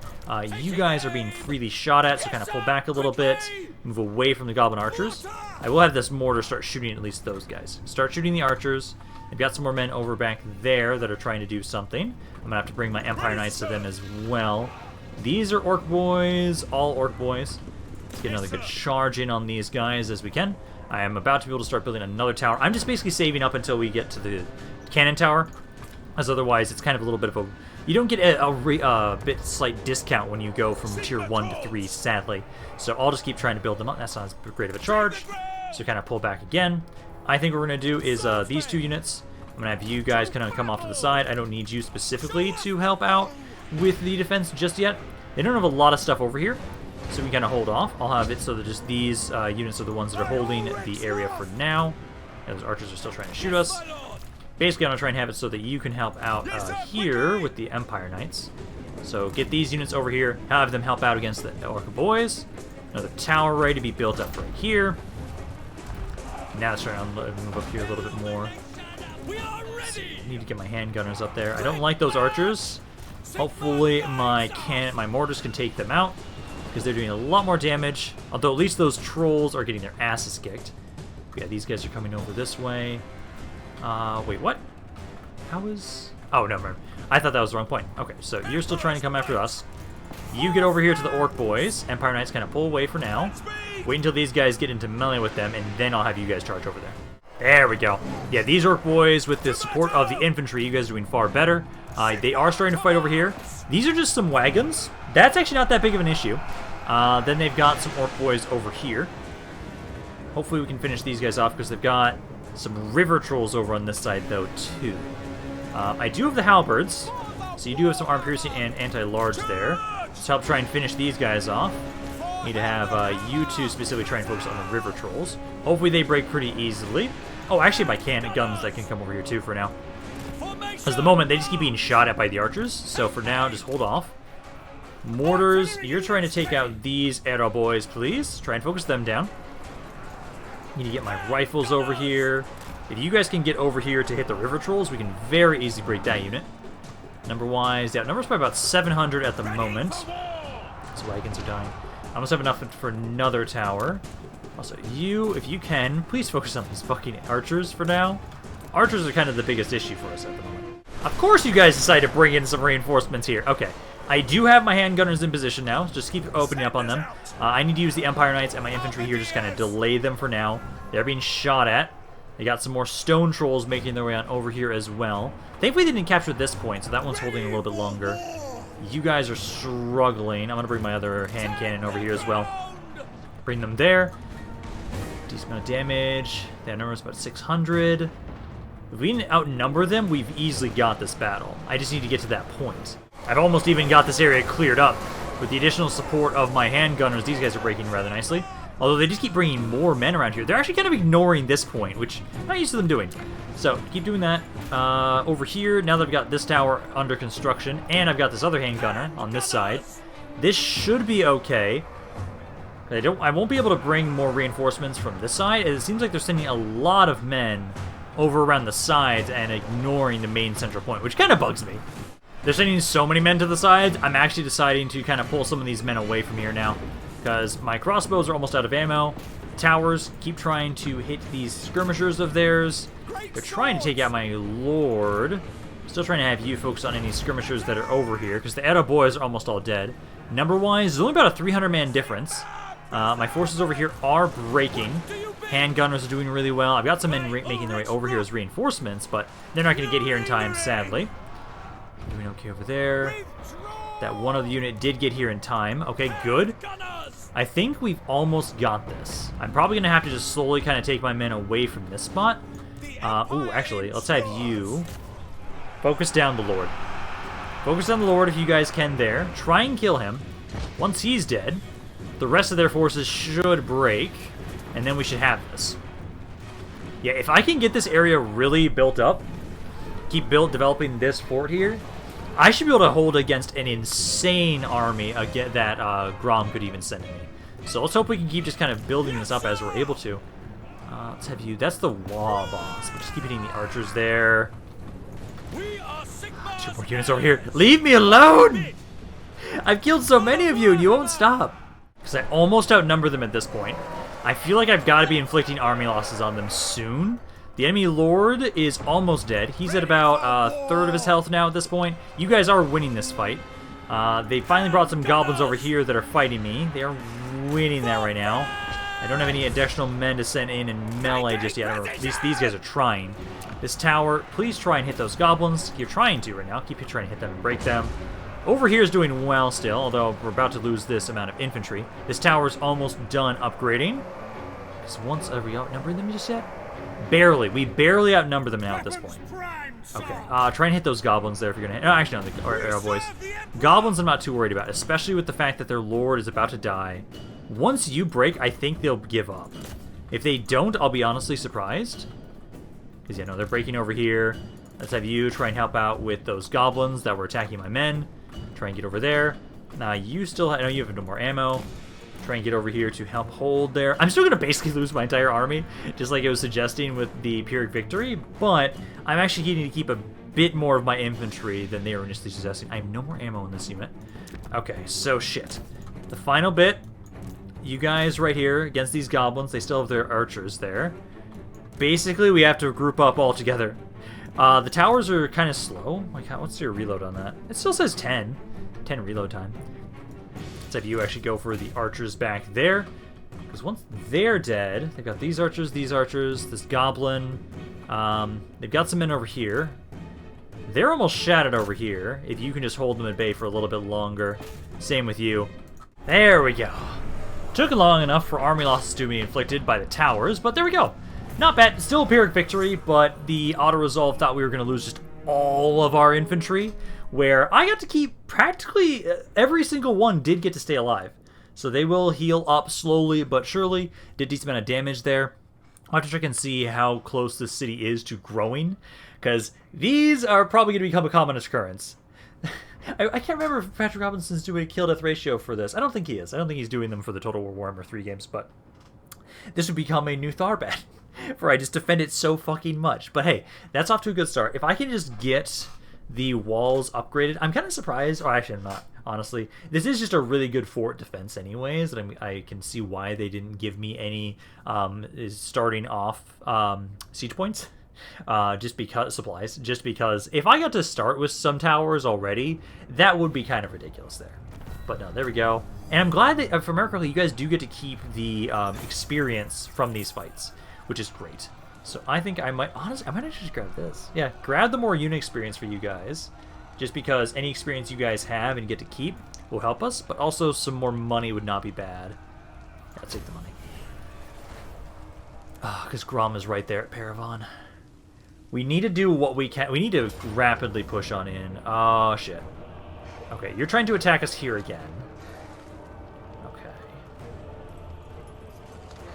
[SPEAKER 2] You guys are being freely shot at, so kind of pull back a little bit. Move away from the goblin archers. I will have this mortar start shooting at least those guys. Start shooting the archers. I've got some more men over back there that are trying to do something. I'm going to have to bring my Empire Knights to them as well. These are orc boys, all orc boys. Let's get another good charge in on these guys as we can. I am about to be able to start building another tower. I'm just basically saving up until we get to the cannon tower, as otherwise it's kind of a little bit of a... You don't get a bit slight discount when you go from tier 1 to 3, sadly. So I'll just keep trying to build them up. That's not as great of a charge. So kind of pull back again. I think what we're going to do is these 2 units. I'm going to have you guys kind of come off to the side. I don't need you specifically to help out with the defense just yet. They don't have a lot of stuff over here, so we kind of hold off. I'll have it so that just these units are the ones that are holding the area for now. And those archers are still trying to shoot us. Basically, I'm going to try and have it so that you can help out here with the Empire Knights. So get these units over here, have them help out against the Orc boys. Another tower ready to be built up right here. Now it's trying to move up here a little bit more. I need to get my handgunners up there. I don't like those archers. Hopefully my mortars can take them out, because they're doing a lot more damage. Although at least those trolls are getting their asses kicked. Yeah, these guys are coming over this way. Wait, what? How is... Oh, no, remember. I thought that was the wrong point. Okay, so you're still trying to come after us. You get over here to the Orc boys. Empire Knights kind of pull away for now. Wait until these guys get into melee with them, and then I'll have you guys charge over there. There we go. Yeah, these Orc boys, with the support of the infantry, you guys are doing far better. They are starting to fight over here. These are just some wagons. That's actually not that big of an issue. Then they've got some Orc boys over here. Hopefully we can finish these guys off, because they've got some river trolls over on this side, though, too. I do have the halberds, so you do have some arm piercing and anti-large there. Just help try and finish these guys off. Need to have you two specifically try and focus on the river trolls. Hopefully they break pretty easily. Oh, actually my cannon guns that can come over here too for now. Because the moment they just keep being shot at by the archers, so for now just hold off. Mortars, you're trying to take out these arrow boys, please. Try and focus them down. Need to get my rifles over here. If you guys can get over here to hit the river trolls, we can very easily break that unit. Number-wise, yeah, number's probably about 700 at the moment. These wagons are dying. I almost have enough for another tower. Also, you, if you can, please focus on these fucking archers for now. Archers are kind of the biggest issue for us at the moment. Of course you guys decide to bring in some reinforcements here. Okay, I do have my handgunners in position now. Just keep opening up on them. I need to use the Empire Knights and my infantry here, just kind of delay them for now. They're being shot at. They got some more stone trolls making their way on over here as well. Thankfully they didn't capture this point, so that one's holding a little bit longer. You guys are struggling. I'm going to bring my other hand cannon over here as well. Bring them there. Decent amount of damage. Their number is about 600. If we can outnumber them, we've easily got this battle. I just need to get to that point. I've almost even got this area cleared up. With the additional support of my handgunners, these guys are breaking rather nicely. Although they just keep bringing more men around here. They're actually kind of ignoring this point, which I'm not used to them doing. So, keep doing that. Over here, now that I've got this tower under construction, and I've got this other handgunner on this side, this should be okay. I won't be able to bring more reinforcements from this side. It seems like they're sending a lot of men over around the sides and ignoring the main central point, which kind of bugs me. They're sending so many men to the sides, I'm actually deciding to kind of pull some of these men away from here now. Because my crossbows are almost out of ammo. Towers keep trying to hit these skirmishers of theirs. They're trying to take out my lord. Still trying to have you focus on any skirmishers that are over here, because the Edda boys are almost all dead. Number-wise, there's only about a 300-man difference. My forces over here are breaking. Handgunners are doing really well. I've got some men making their way over here as reinforcements, but they're not going to get here in time, sadly. Doing okay over there. That one other unit did get here in time. Okay, good. I think we've almost got this. I'm probably going to have to just slowly kind of take my men away from this spot. Ooh, actually, let's have you focus down the Lord. Focus on the Lord if you guys can there. Try and kill him. Once he's dead, the rest of their forces should break, and then we should have this. Yeah, if I can get this area really built up, keep developing this fort here, I should be able to hold against an insane army that Grom could even send me. So let's hope we can keep just kind of building this up as we're able to. Let's have you. That's the wall boss. We'll just keep hitting the archers there. Two more units over here. Leave me alone! I've killed so many of you and you won't stop. Because I almost outnumber them at this point. I feel like I've got to be inflicting army losses on them soon. The enemy lord is almost dead. He's at about a third of his health now at this point. You guys are winning this fight. They finally brought some goblins over here that are fighting me. They are winning that right now. I don't have any additional men to send in melee just yet. At least these guys are trying. This tower, please try and hit those goblins. You're trying to right now. Keep trying to hit them and break them. Over here is doing well still, although we're about to lose this amount of infantry. This tower is almost done upgrading. Because once, are we outnumbering them just yet? Barely. We barely outnumber them now at this point. Okay, try and hit those goblins there if you're gonna hit. No, actually, no, the arrow boys. Goblins I'm not too worried about, especially with the fact that their lord is about to die. Once you break, I think they'll give up. If they don't, I'll be honestly surprised. Because, you know, they're breaking over here. Let's have you try and help out with those goblins that were attacking my men. Try and get over there. Now, you still have... I know you have no more ammo. Try and get over here to help hold there. I'm still going to basically lose my entire army, just like it was suggesting with the Pyrrhic victory, but I'm actually needing to keep a bit more of my infantry than they were initially suggesting. I have no more ammo in this unit. Okay, so shit. The final bit, you guys right here against these goblins, they still have their archers there. Basically, we have to group up all together. The towers are kind of slow. Like, what's your reload on that? It still says 10. 10 reload time. Let's have you actually go for the archers back there. Because once they're dead, they've got these archers, this goblin. They've got some men over here. They're almost shattered over here. If you can just hold them at bay for a little bit longer. Same with you. There we go. Took long enough for army losses to be inflicted by the towers, but there we go. Not bad. Still a Pyrrhic victory, but the auto-resolve thought we were going to lose just all of our infantry, where I got to keep practically every single one did get to stay alive. So they will heal up slowly but surely. Did a decent amount of damage there. I'll have to check and see how close this city is to growing, because these are probably going to become a common occurrence. I can't remember if Patrick Robinson's doing a kill-death ratio for this. I don't think he is. I don't think he's doing them for the Total War Warhammer 3 games, but this would become a new Tharbad, for I just defend it so fucking much. But hey, that's off to a good start. If I can just get the walls upgraded, I'm kind of surprised, or actually I'm not, honestly. This is just a really good fort defense anyways, and I can see why they didn't give me any starting off siege points. Just because supplies, just because if I got to start with some towers already, that would be kind of ridiculous there. But no, there we go. And I'm glad that for Miracle, you guys do get to keep the experience from these fights, which is great. So I think I might, honestly, I might actually just grab this. Yeah, grab the more unit experience for you guys, just because any experience you guys have and get to keep will help us, but also some more money would not be bad. Yeah, let's take the money. Because Grom is right there at Paravan. We need to do what we can. We need to rapidly push on in. Oh, shit. Okay, you're trying to attack us here again. Okay.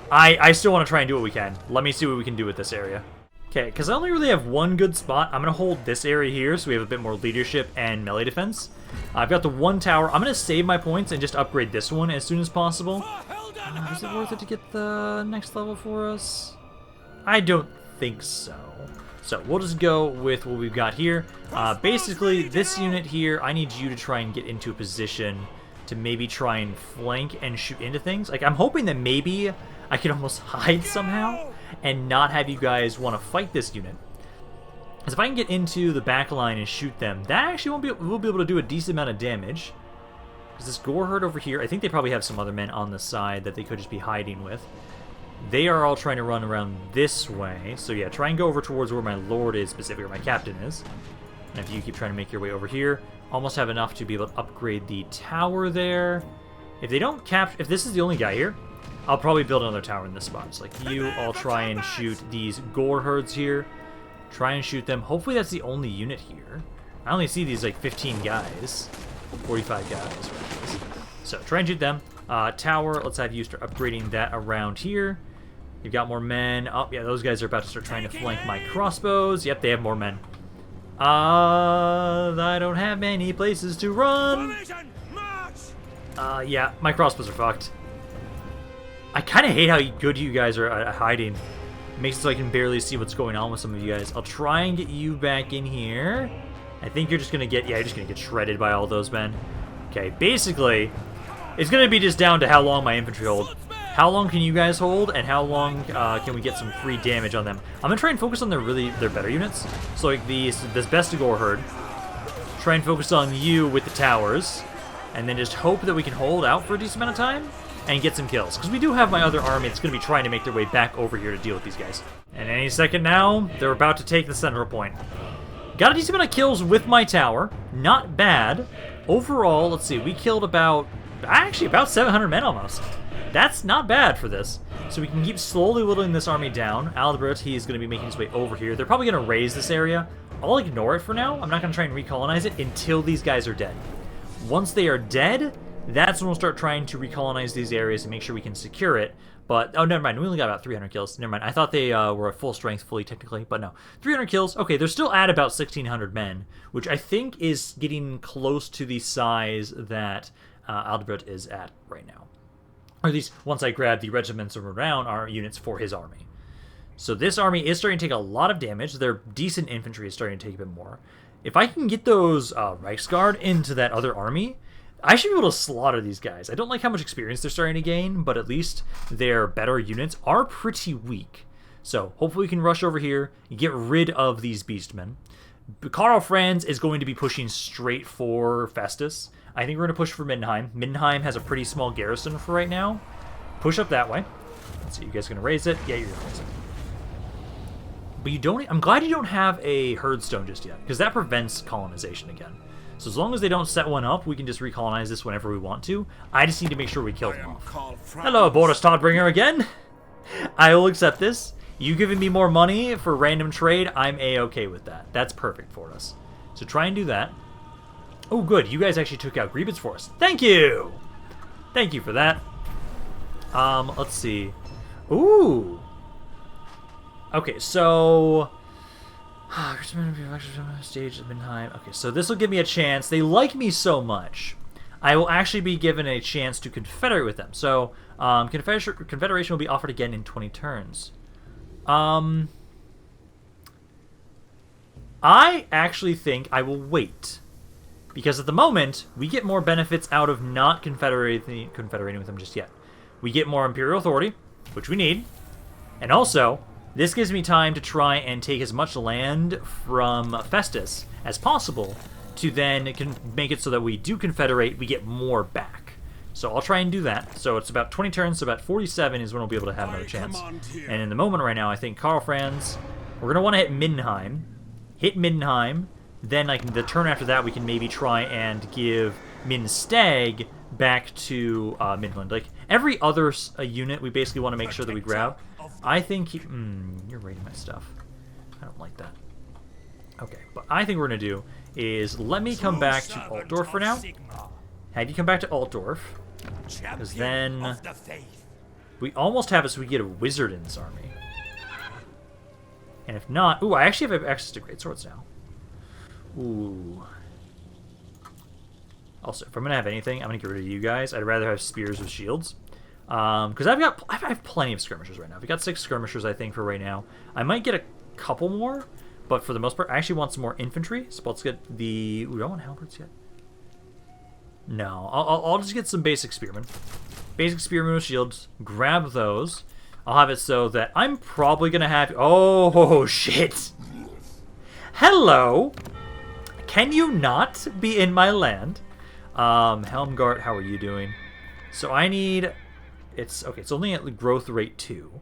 [SPEAKER 2] I still want to try and do what we can. Let me see what we can do with this area. Okay, because I only really have one good spot. I'm going to hold this area here so we have a bit more leadership and melee defense. I've got the one tower. I'm going to save my points and just upgrade this one as soon as possible. Is it worth it to get the next level for us? I don't think so. So we'll just go with what we've got here. Basically, this unit here, I need you to try and get into a position to maybe try and flank and shoot into things. Like, I'm hoping that maybe I can almost hide somehow and not have you guys want to fight this unit. Because if I can get into the back line and shoot them, that actually we'll be able to do a decent amount of damage. Because this gore herd over here, I think they probably have some other men on the side that they could just be hiding with. They are all trying to run around this way. So yeah, try and go over towards where my lord is, specifically where my captain is. And if you keep trying to make your way over here, almost have enough to be able to upgrade the tower there. If they don't capture, if this is the only guy here, I'll probably build another tower in this spot. So, like, you all try and shoot these gore herds here. Try and shoot them. Hopefully that's the only unit here. I only see these, like, 15 guys. 45 guys. So, try and shoot them. Tower, let's have you start upgrading that around here. You've got more men. Oh, yeah, those guys are about to start trying to flank my crossbows. Yep, they have more men. I don't have many places to run. Yeah, my crossbows are fucked. I kind of hate how good you guys are at hiding. It makes it so I can barely see what's going on with some of you guys. I'll try and get you back in here. I think you're just going to get... Yeah, you're just going to get shredded by all those men. Okay, basically, it's going to be just down to how long my infantry hold. How long can you guys hold, and how long can we get some free damage on them? I'm going to try and focus on their better units. So, like, this Bestigor herd. Try and focus on you with the towers. And then just hope that we can hold out for a decent amount of time and get some kills. Because we do have my other army that's going to be trying to make their way back over here to deal with these guys. And any second now, they're about to take the central point. Got a decent amount of kills with my tower. Not bad. Overall, let's see, we killed about 700 men almost. That's not bad for this. So we can keep slowly whittling this army down. Aldebert, he is going to be making his way over here. They're probably going to raise this area. I'll ignore it for now. I'm not going to try and recolonize it until these guys are dead. Once they are dead, that's when we'll start trying to recolonize these areas and make sure we can secure it. But, oh, never mind. We only got about 300 kills. Never mind. I thought they were at full strength fully technically, but no. 300 kills. Okay, they're still at about 1,600 men, which I think is getting close to the size that Aldebert is at right now. Or at least once I grab the regiments around our units for his army. So this army is starting to take a lot of damage. Their decent infantry is starting to take a bit more. If I can get those Reichsguard into that other army, I should be able to slaughter these guys. I don't like how much experience they're starting to gain, but at least their better units are pretty weak. So hopefully we can rush over here and get rid of these beastmen. Karl Franz is going to be pushing straight for Festus. I think we're going to push for Mindenheim. Mindenheim has a pretty small garrison for right now. Push up that way. Let's see, you guys going to raise it? Yeah, you're going to raise it. But you don't... I'm glad you don't have a herdstone just yet, because that prevents colonization again. So as long as they don't set one up, we can just recolonize this whenever we want to. I just need to make sure we kill them off. Hello, Boris Todbringer again. I will accept this. You giving me more money for random trade, I'm A-okay with that. That's perfect for us. So try and do that. Oh, good. You guys actually took out Grievance for us. Thank you! Thank you for that. Let's see. Ooh! Okay, so... Stage of Mindenheim. Okay, so this will give me a chance. They like me so much. I will actually be given a chance to confederate with them. So, confederation will be offered again in 20 turns. I actually think I will wait. Because at the moment, we get more benefits out of not confederating with them just yet. We get more Imperial authority, which we need. And also, this gives me time to try and take as much land from Festus as possible to then make it so that we do confederate, we get more back. So I'll try and do that. So it's about 20 turns, so about 47 is when we'll be able to have another chance. And in the moment right now, I think Karl Franz, we're going to want to hit Mindenheim. Hit Mindenheim. Then like the turn after that, we can maybe try and give Minstag back to Midland. Like every other unit, we basically want to make sure that we grab. I think you're raiding my stuff. I don't like that. Okay, but I think we're going to do is let me come back to Altdorf for now. Have you come back to Altdorf. Because then we almost have it so we get a wizard in this army. And if not... Ooh, I actually have access to great swords now. Ooh. Also, if I'm going to have anything, I'm going to get rid of you guys. I'd rather have spears with shields. Because I have plenty of skirmishers right now. We've got 6 skirmishers, I think, for right now. I might get a couple more, but for the most part, I actually want some more infantry. So let's get the... Ooh, I don't want halberds yet. No, I'll just get some basic spearmen. Basic spearmen with shields. Grab those. I'll have it so that I'm probably going to have... Oh, shit. Hello. Can you not be in my land? Helmgart, how are you doing? So I need... It's only at growth rate 2.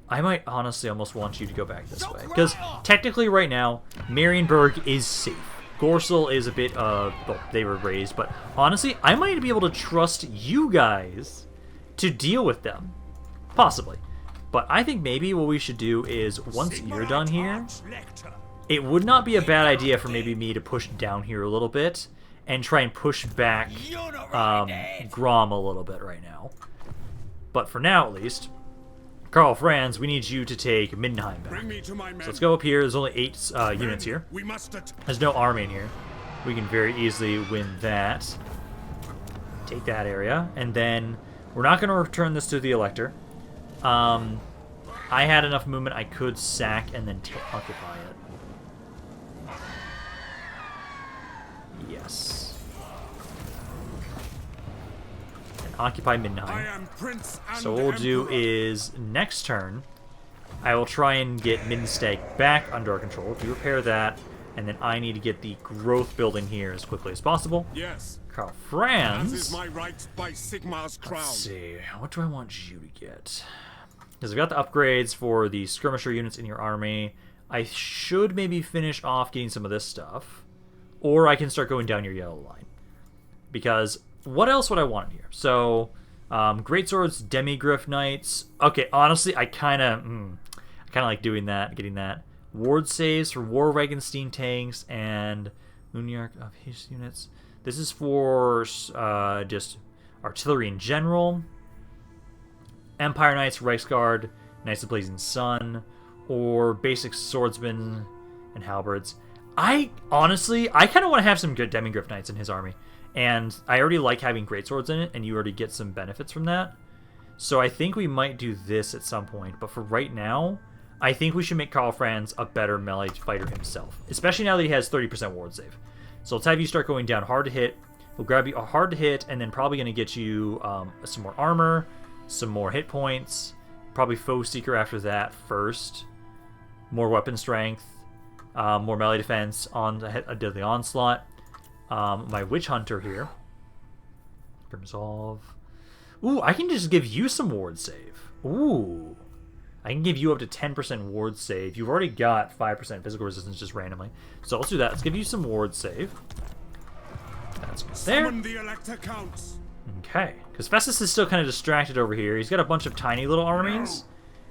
[SPEAKER 2] I might honestly almost want you to go back this way. Because technically right now, Marienburg is safe. Gorssel is a bit, well, they were raised, but honestly, I might be able to trust you guys to deal with them. Possibly. But I think maybe what we should do is, once you're done here, it would not be a bad idea for maybe me to push down here a little bit and try and push back Grom a little bit right now. But for now, at least, Karl Franz, we need you to take Mindenheim back. So let's go up here. There's only 8 units here. There's no army in here. We can very easily win that. Take that area. And then we're not going to return this to the Elector. I had enough movement I could sack and then occupy it. Yes. And occupy Mindenheim. So what we'll do is, next turn, I will try and get Mindensteg back under our control. You repair that, and then I need to get the growth building here as quickly as possible.
[SPEAKER 3] Yes.
[SPEAKER 2] Karl Franz.
[SPEAKER 3] As is my right by Sigmar's crown.
[SPEAKER 2] Let's see. What do I want you to get? Because I've got the upgrades for the skirmisher units in your army. I should maybe finish off getting some of this stuff. Or I can start going down your yellow line. Because what else would I want in here? So, greatswords, demigriff knights. Okay, honestly, I kind of like doing that, getting that. Ward saves for War Wagenstein tanks and Moonyark of his units. This is for just artillery in general. Empire Knights, Reichsguard, Knights of Blazing Sun, or basic swordsmen and halberds. I kind of want to have some good demigriff knights in his army. And I already like having greatswords in it, and you already get some benefits from that. So I think we might do this at some point. But for right now, I think we should make Karl Franz a better melee fighter himself. Especially now that he has 30% ward save. So let's have you start going down hard to hit. We'll grab you a hard to hit, and then probably going to get you some more armor, some more hit points, probably Foe Seeker after that first, more weapon strength, more melee defense on a deadly onslaught. My Witch Hunter here. Resolve. Ooh, I can just give you some ward save. Ooh. I can give you up to 10% ward save. You've already got 5% physical resistance just randomly. So let's do that. Let's give you some ward save. That's good there. Okay. Because Festus is still kind of distracted over here. He's got a bunch of tiny little armies.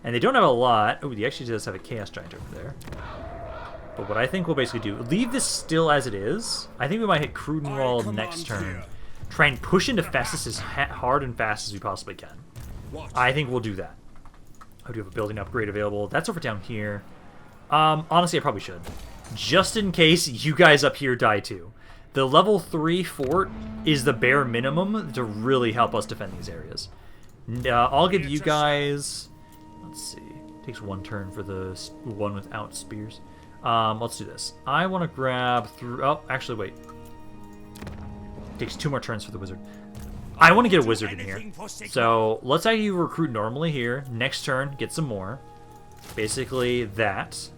[SPEAKER 2] And they don't have a lot. Oh, he actually does have a Chaos Giant over there. But what I think we'll basically do, leave this still as it is. I think we might hit Krudenwald next turn. Try and push into Festus as hard and fast as we possibly can. I think we'll do that. I do have a building upgrade available. That's over down here. Honestly, I probably should. Just in case you guys up here die too. The level 3 fort is the bare minimum to really help us defend these areas. I'll give you guys... Let's see. It takes 1 turn for the one without spears. Let's do this. I want to grab through... Oh, actually, wait. It takes 2 more turns for the wizard. I want to get a wizard in here. So, let's have you recruit normally here. Next turn, get some more. Basically, that.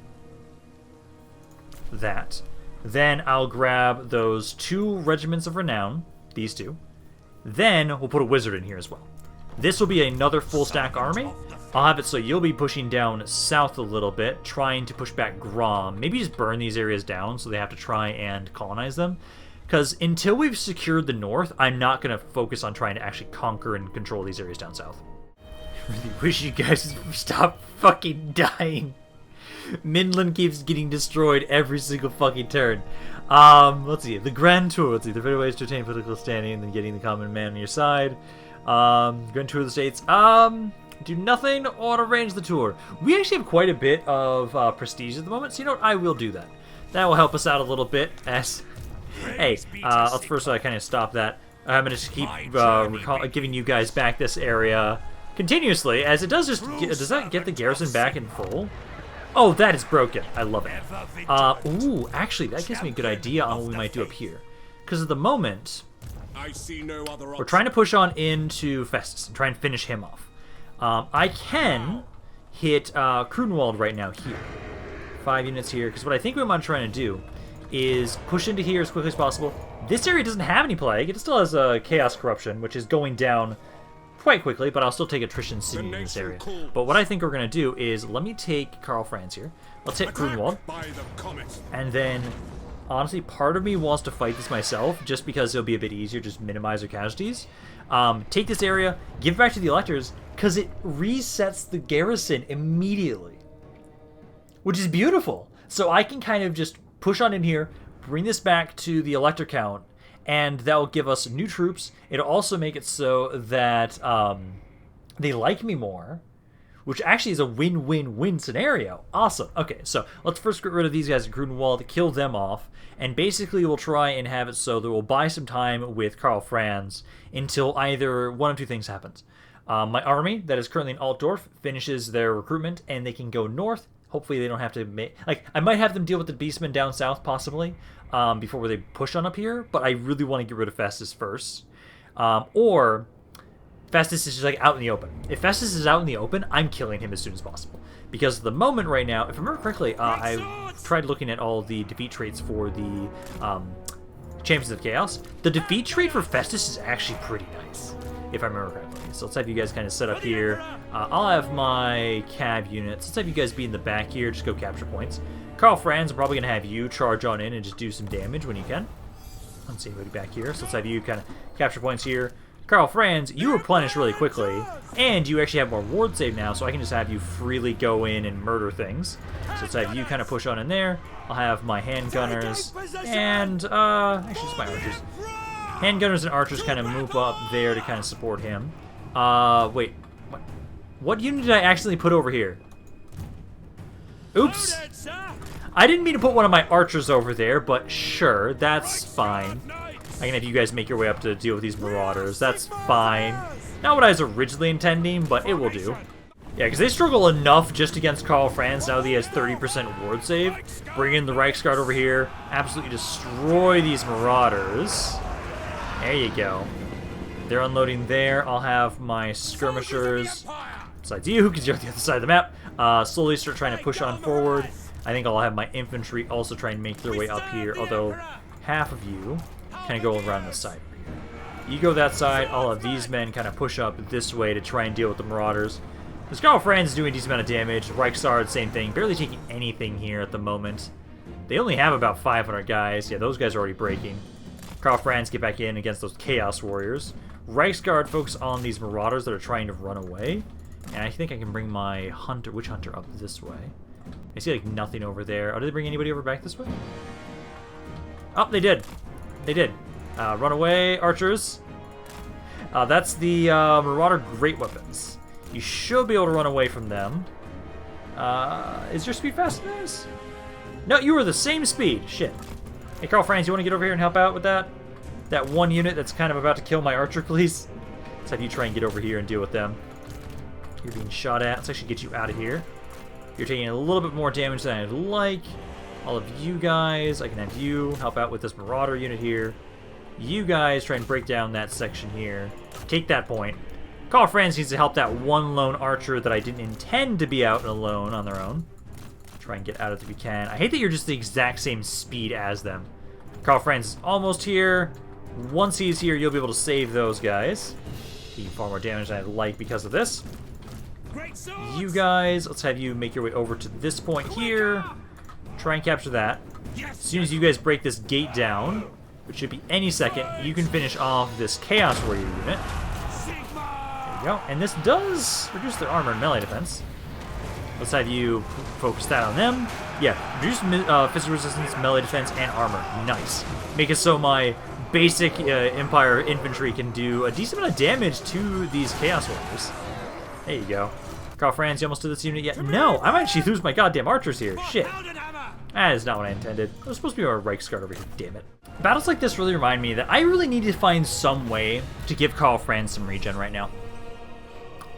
[SPEAKER 2] That. Then I'll grab those 2 regiments of renown. These 2. Then we'll put a wizard in here as well. This will be another full stack army. I'll have it so you'll be pushing down south a little bit, trying to push back Grom. Maybe just burn these areas down so they have to try and colonize them. Because until we've secured the north, I'm not going to focus on trying to actually conquer and control these areas down south. I really wish you guys would stop fucking dying. Midland keeps getting destroyed every single fucking turn. Let's see. The Grand Tour. Let's see. There are better ways to attain political standing than getting the common man on your side. Grand Tour of the States. Do nothing or arrange the tour. We actually have quite a bit of prestige at the moment, so you know what? I will do that. That will help us out a little bit. As hey, let's first kind of stop that. I'm gonna just keep giving you guys back this area continuously, as it does just. Does that get the garrison back in full? Oh, that is broken. I love it. Ooh, actually, that gives me a good idea on what we might do up here. Because at the moment, we're trying to push on into Festus and try and finish him off. I can hit Krudenwald right now here. 5 units here, because what I think we might try to do is push into here as quickly as possible. This area doesn't have any plague. It still has Chaos Corruption, which is going down quite quickly, but I'll still take attrition soon in this area. But what I think we're going to do is, let me take Karl Franz here. Let's hit Krudenwald. And then Honestly, part of me wants to fight this myself, just because it'll be a bit easier, just minimize their casualties. Take this area, give it back to the electors, because it resets the garrison immediately. Which is beautiful. So I can kind of just push on in here, bring this back to the elector count, and that will give us new troops. It'll also make it so that they like me more, which actually is a win-win-win scenario. Awesome. Okay, so let's first get rid of these guys in Krudenwald, kill them off, and basically we'll try and have it so that we'll buy some time with Karl Franz until either one of two things happens. My army that is currently in Altdorf finishes their recruitment, and they can go north. Hopefully they don't have to make... Like, I might have them deal with the beastmen down south, possibly, before they push on up here, but I really want to get rid of Festus first. Or... Festus is just like out in the open. If Festus is out in the open, I'm killing him as soon as possible. Because the moment right now, if I remember correctly, I tried looking at all the defeat traits for the Champions of Chaos. The defeat trait for Festus is actually pretty nice, if I remember correctly. So let's have you guys kind of set up here. I'll have my cav units. Let's have you guys be in the back here. Just go capture points. Karl Franz, I'm probably going to have you charge on in and just do some damage when you can. Let's see anybody back here. So let's have you kind of capture points here. Karl Franz, you replenish really quickly, and you actually have more ward save now, so I can just have you freely go in and murder things. So let's have you kind of push on in there. I'll have my handgunners and, actually just my archers. Handgunners and archers kind of move up there to kind of support him. Wait. What unit did I accidentally put over here? Oops. I didn't mean to put one of my archers over there, but sure, that's fine. I can have you guys make your way up to deal with these marauders. That's fine. Not what I was originally intending, but it will do. Yeah, because they struggle enough just against Karl Franz now that he has 30% ward save. Bring in the Reichsguard over here. Absolutely destroy these marauders. There you go. They're unloading there. I'll have my skirmishers, besides you, because you're on the other side of the map, slowly start trying to push on forward. I think I'll have my infantry also try and make their way up here, although half of you kind of go around this side over here. You go that side, all of these men kind of push up this way to try and deal with the marauders. Because Karl Franz is doing a decent amount of damage. Reichsguard, same thing. Barely taking anything here at the moment. They only have about 500 guys. Yeah, those guys are already breaking. Karl Franz get back in against those Chaos Warriors. Reichsguard focus on these marauders that are trying to run away. And I think I can bring my hunter, witch hunter, up this way. I see like nothing over there. Oh, did they bring anybody over back this way? Oh, they did. They did. Run away, archers. That's the Marauder Great Weapons. You should be able to run away from them. Is your speed faster than theirs? No, you were the same speed. Shit. Hey, Karl Franz, you want to get over here and help out with that? That one unit that's kind of about to kill my archer, please? Let's have you try and get over here and deal with them. You're being shot at. Let's actually get you out of here. You're taking a little bit more damage than I'd like. All of you guys, I can have you help out with this Marauder unit here. You guys try and break down that section here. Take that point. Karl Franz needs to help that one lone archer that I didn't intend to be out alone on their own. Try and get out of it if you can. I hate that you're just the exact same speed as them. Karl Franz is almost here. Once he's here, you'll be able to save those guys. Taking far more damage than I'd like because of this. You guys, let's have you make your way over to this point here. Try and capture that. As soon as you guys break this gate down, which should be any second, you can finish off this Chaos Warrior unit. There you go. And this does reduce their armor and melee defense. Let's have you focus that on them. Yeah, reduce physical resistance, melee defense, and armor. Nice. Make it so my basic Empire infantry can do a decent amount of damage to these Chaos Warriors. There you go. Karl Franz, you almost did this unit yet? No, I might actually lose my goddamn archers here. Shit. That is not what I intended. It was supposed to be our Reichsguard over here, damn it. Battles like this really remind me that I really need to find some way to give Karl Franz some regen right now.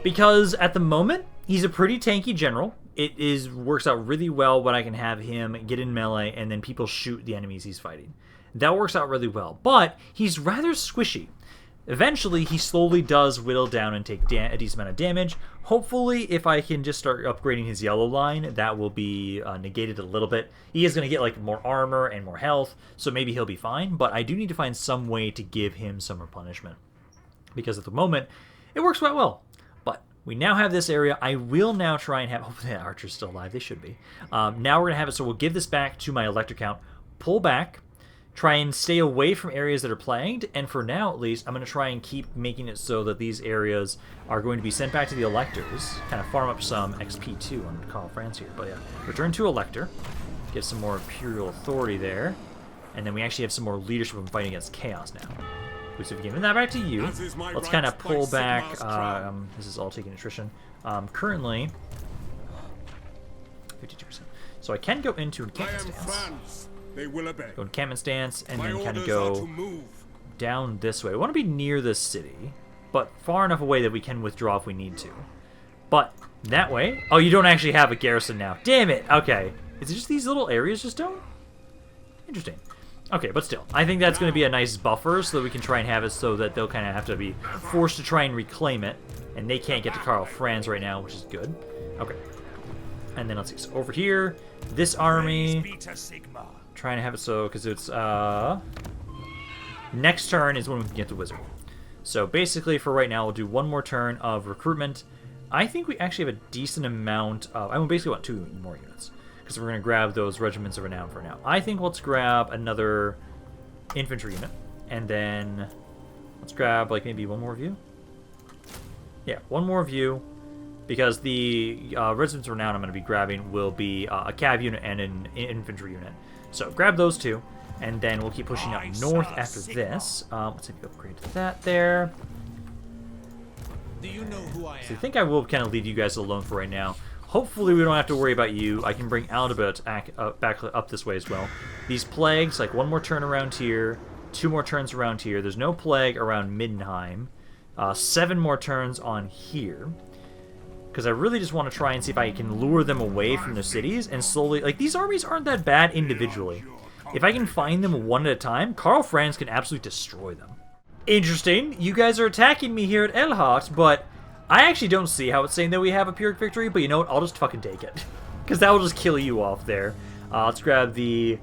[SPEAKER 2] Because at the moment, he's a pretty tanky general. It works out really well when I can have him get in melee and then people shoot the enemies he's fighting. That works out really well. But he's rather squishy. Eventually, he slowly does whittle down and take a decent amount of damage. Hopefully, if I can just start upgrading his yellow line, that will be negated a little bit. He is going to get like more armor and more health, so maybe he'll be fine. But I do need to find some way to give him some replenishment. Because at the moment, it works quite well. But we now have this area. I will now try and have... Hopefully that archer's still alive. They should be. Now we're going to have it, so we'll give this back to my elector count. pull back, try and stay away from areas that are plagued, and for now at least, I'm going to try and keep making it so that these areas are going to be sent back to the electors, kind of farm up some XP too on Karl Franz here. But yeah, return to elector, get some more imperial authority there, and then we actually have some more leadership from fighting against chaos now. So if we give that back to you, let's kind of pull back. This is all taking attrition. Currently, 52%. So I can go into encampment stance. Go encampment stance, and then kind of go down this way. We want to be near this city, but far enough away that we can withdraw if we need to. But that way... Oh, you don't actually have a garrison now. Damn it! Okay. Is it just these little areas just don't? Interesting. Okay, but still. I think that's going to be a nice buffer so that we can try and have it so that they'll kind of have to be forced to try and reclaim it. And they can't get to Karl Franz right now, which is good. Okay. And then let's see. So over here, this army... Trying to have it so, because it's, next turn is when we can get the wizard. So basically, for right now, we'll do one more turn of recruitment. I think we actually have a decent amount of, I basically want 2 more units, because we're going to grab those regiments of renown for now. I think let's grab another infantry unit, and then let's grab, like, maybe one more view? Yeah, one more view, because the regiments of renown I'm going to be grabbing will be a cav unit and an infantry unit. So grab those 2, and then we'll keep pushing up north after this. Let's see if we upgrade to that there.
[SPEAKER 4] Do you know who I am?
[SPEAKER 2] So I think I will kind of leave you guys alone for right now. Hopefully we don't have to worry about you. I can bring Aldebert back up this way as well. These plagues, like 1 more turn around here, 2 more turns around here. There's no plague around Middenheim. 7 more turns on here. Because I really just want to try and see if I can lure them away from the cities and slowly... Like, these armies aren't that bad individually. If I can find them one at a time, Karl Franz can absolutely destroy them. Interesting. You guys are attacking me here at Elhart, but I actually don't see how it's saying that we have a Pyrrhic victory, but you know what? I'll just fucking take it. Because that will just kill you off there. Let's grab the...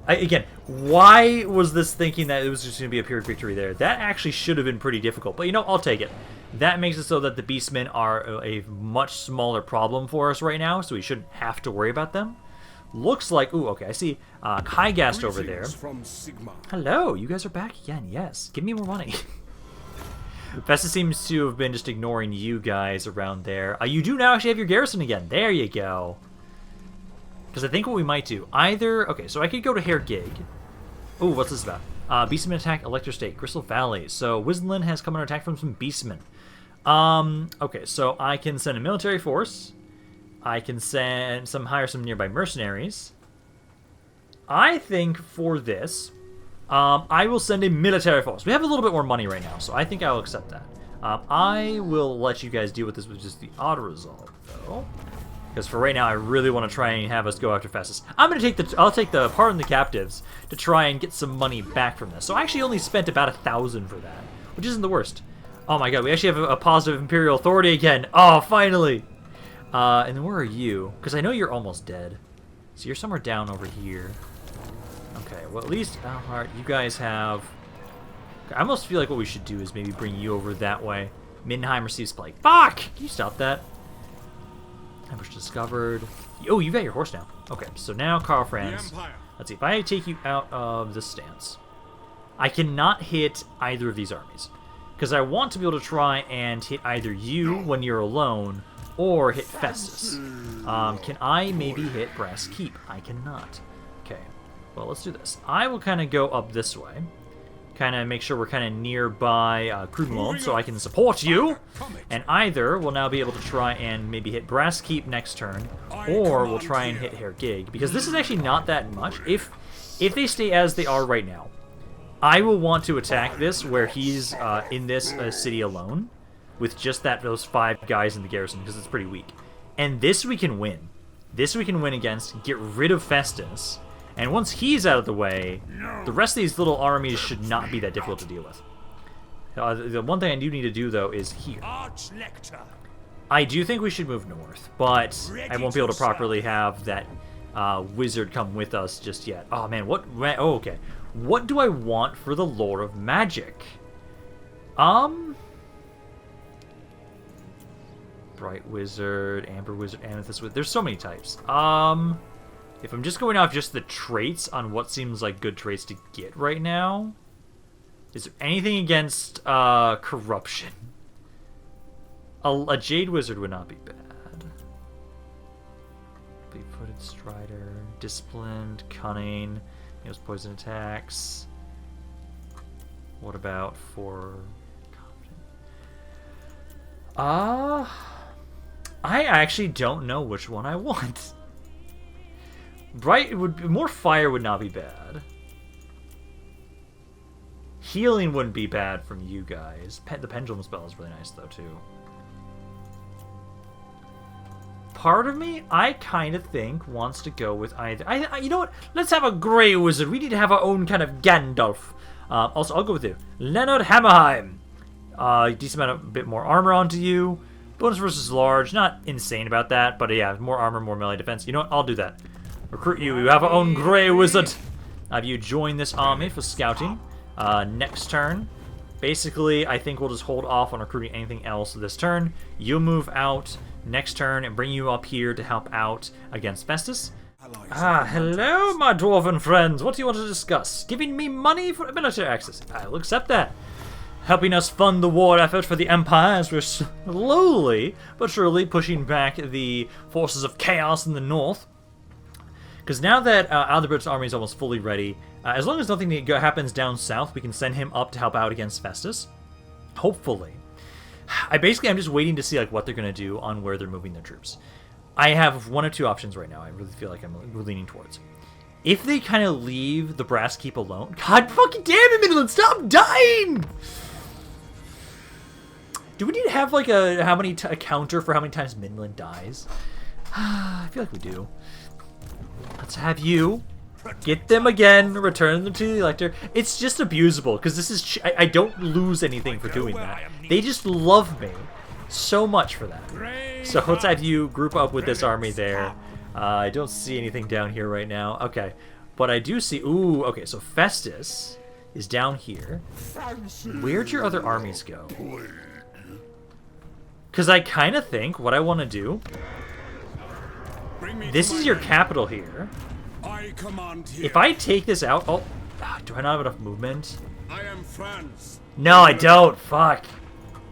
[SPEAKER 2] Again, why was this thinking that it was just going to be a Pyrrhic victory there? That actually should have been pretty difficult, but you know, I'll take it. That makes it so that the Beastmen are a much smaller problem for us right now, so we shouldn't have to worry about them. Looks like... Ooh, okay, I see Kygast over there.
[SPEAKER 3] From Sigmar.
[SPEAKER 2] Hello, you guys are back again, yes. Give me more money. Festus seems to have been just ignoring you guys around there. You do now actually have your garrison again. There you go. Because I think what we might do, either... Okay, so I could go to Herr Gig. Ooh, what's this about? Beastmen attack Elector State, Gristle Valley. So Wisland has come under attack from some Beastmen. Okay, so I can send a military force. I can hire some nearby mercenaries. I think for this, I will send a military force. We have a little bit more money right now, so I think I'll accept that. I will let you guys deal with this with just the auto resolve, though. Because for right now, I really want to try and have us go after Festus. I'll take the pardon the captives to try and get some money back from this. So I actually only spent about 1,000 for that, which isn't the worst. Oh my god, we actually have a positive Imperial Authority again. Oh, finally! And then where are you? Because I know you're almost dead. So you're somewhere down over here. Okay, well at least, Elhart, you guys have... I almost feel like what we should do is maybe bring you over that way. Middenheim receives plague. Fuck! Can you stop that? Ambush discovered. Oh, you got your horse now. Okay, so now Karl Franz. Let's see, if I take you out of this stance, I cannot hit either of these armies. Because I want to be able to try and hit either you when you're alone, or hit Festus. Can I maybe hit Brass Keep? I cannot. Okay, well, let's do this. I will kind of go up this way. Kind of make sure we're kind of nearby Krudenwald so I can support you. And either we'll now be able to try and maybe hit Brass Keep next turn, or we'll try and hit Herr Gig. Because this is actually not that much. If they stay as they are right now, I will want to attack this where he's in this city alone with just those 5 guys in the garrison because it's pretty weak. And this we can win. This we can win against, get rid of Festus, and once he's out of the way, the rest of these little armies should not be that difficult to deal with. The one thing I do need to do, though, is here. I do think we should move north, but I won't be able to properly have that wizard come with us just yet. Oh, man, what... Oh, okay. What do I want for the Lord of Magic? Bright Wizard, Amber Wizard, Amethyst Wizard. There's so many types. If I'm just going off just the traits on what seems like good traits to get right now, is there anything against corruption? A Jade Wizard would not be bad. Fleet-footed Strider, Disciplined, Cunning, knows poison attacks. What about for confident? I actually don't know which one I want. Bright would more fire would not be bad. Healing wouldn't be bad from you guys. The pendulum spell is really nice though too. Part of me, I kind of think, wants to go with either. You know what? Let's have a Grey Wizard. We need to have our own kind of Gandalf. Also, I'll go with you. Leonard Hammerheim. Decent amount of a bit more armor onto you. Bonus versus large. Not insane about that, but yeah, more armor, more melee defense. You know what? I'll do that. Recruit you. You have our own Grey Wizard. Have you join this army for scouting. Next turn. Basically, I think we'll just hold off on recruiting anything else this turn. You'll move out next turn and bring you up here to help out against Festus. Hello, my dwarven friends. What do you want to discuss? Giving me money for military access. I will accept that. Helping us fund the war effort for the Empire as we're slowly but surely pushing back the forces of chaos in the north. Because now that Aldebert's army is almost fully ready, as long as nothing happens down south, we can send him up to help out against Festus. Hopefully. I'm just waiting to see like what they're going to do on where they're moving their troops. I have one of two options right now. I really feel like I'm leaning towards. If they kind of leave the Brass Keep alone... God fucking damn it, Midland! Stop dying! Do we need to have like a counter for how many times Midland dies? I feel like we do. Let's have you get them again, return them to the Elector. It's just abusable, because this is... I don't lose anything for doing that. They just love me so much for that. So let's have you group up with this army there. I don't see anything down here right now. Okay. But I do see... Ooh, okay, so Festus is down here. Where'd your other armies go? Because I kind of think what I want to do... This is your capital here. If I take this out... Oh, do I not have enough movement?
[SPEAKER 3] I am Franz.
[SPEAKER 2] No, I don't. Fuck.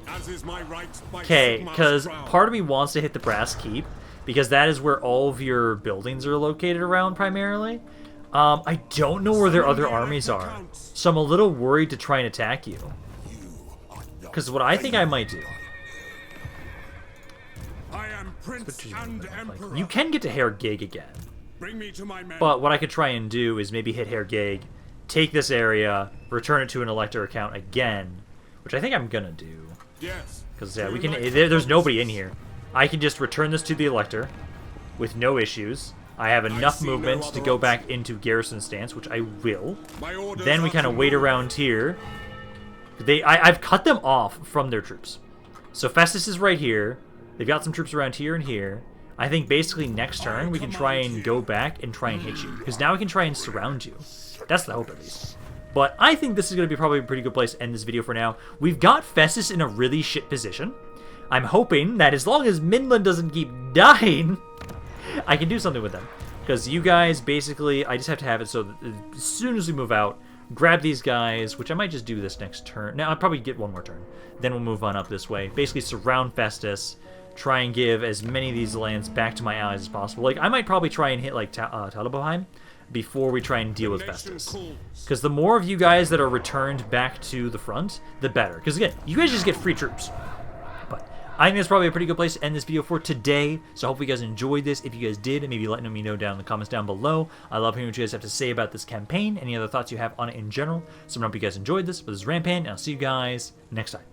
[SPEAKER 3] As is my right by
[SPEAKER 2] Okay,
[SPEAKER 3] Sigmar's
[SPEAKER 2] because
[SPEAKER 3] crown.
[SPEAKER 2] part of me wants to hit the Brass Keep, because that is where all of your buildings are located around primarily. I don't know where their other armies are, so I'm a little worried to try and attack you. Because what I think I might do...
[SPEAKER 3] I am Prince and Emperor.
[SPEAKER 2] You can get to Herr Gig again.
[SPEAKER 3] Bring me to my men.
[SPEAKER 2] But what I could try and do is maybe hit Herr Gig, take this area, return it to an Elector account again, which I think I'm gonna do.
[SPEAKER 3] Yes.
[SPEAKER 2] Because yeah, we can. There's nobody in here. I can just return this to the Elector with no issues. I have enough movement to go back into garrison stance, which I will. Then we kind of wait around here. I've cut them off from their troops. So Festus is right here. They've got some troops around here and here. I think basically next turn we can try and go back and try and hit you. Because now we can try and surround you. That's the hope at least. But I think this is going to be probably a pretty good place to end this video for now. We've got Festus in a really shit position. I'm hoping that as long as Midland doesn't keep dying, I can do something with them. Because you guys, basically, I just have to have it so that as soon as we move out, grab these guys, which I might just do this next turn. Now, I'll probably get one more turn. Then we'll move on up this way. Basically surround Festus. Try and give as many of these lands back to my allies as possible. Like, I might probably try and hit, like, Talabheim before we try and deal with Festus. Because the more of you guys that are returned back to the front, the better. Because, again, you guys just get free troops. But I think that's probably a pretty good place to end this video for today. So hopefully you guys enjoyed this. If you guys did, maybe let me know down in the comments down below. I love hearing what you guys have to say about this campaign. Any other thoughts you have on it in general. So I hope you guys enjoyed this. But this is Rampaned, and I'll see you guys next time.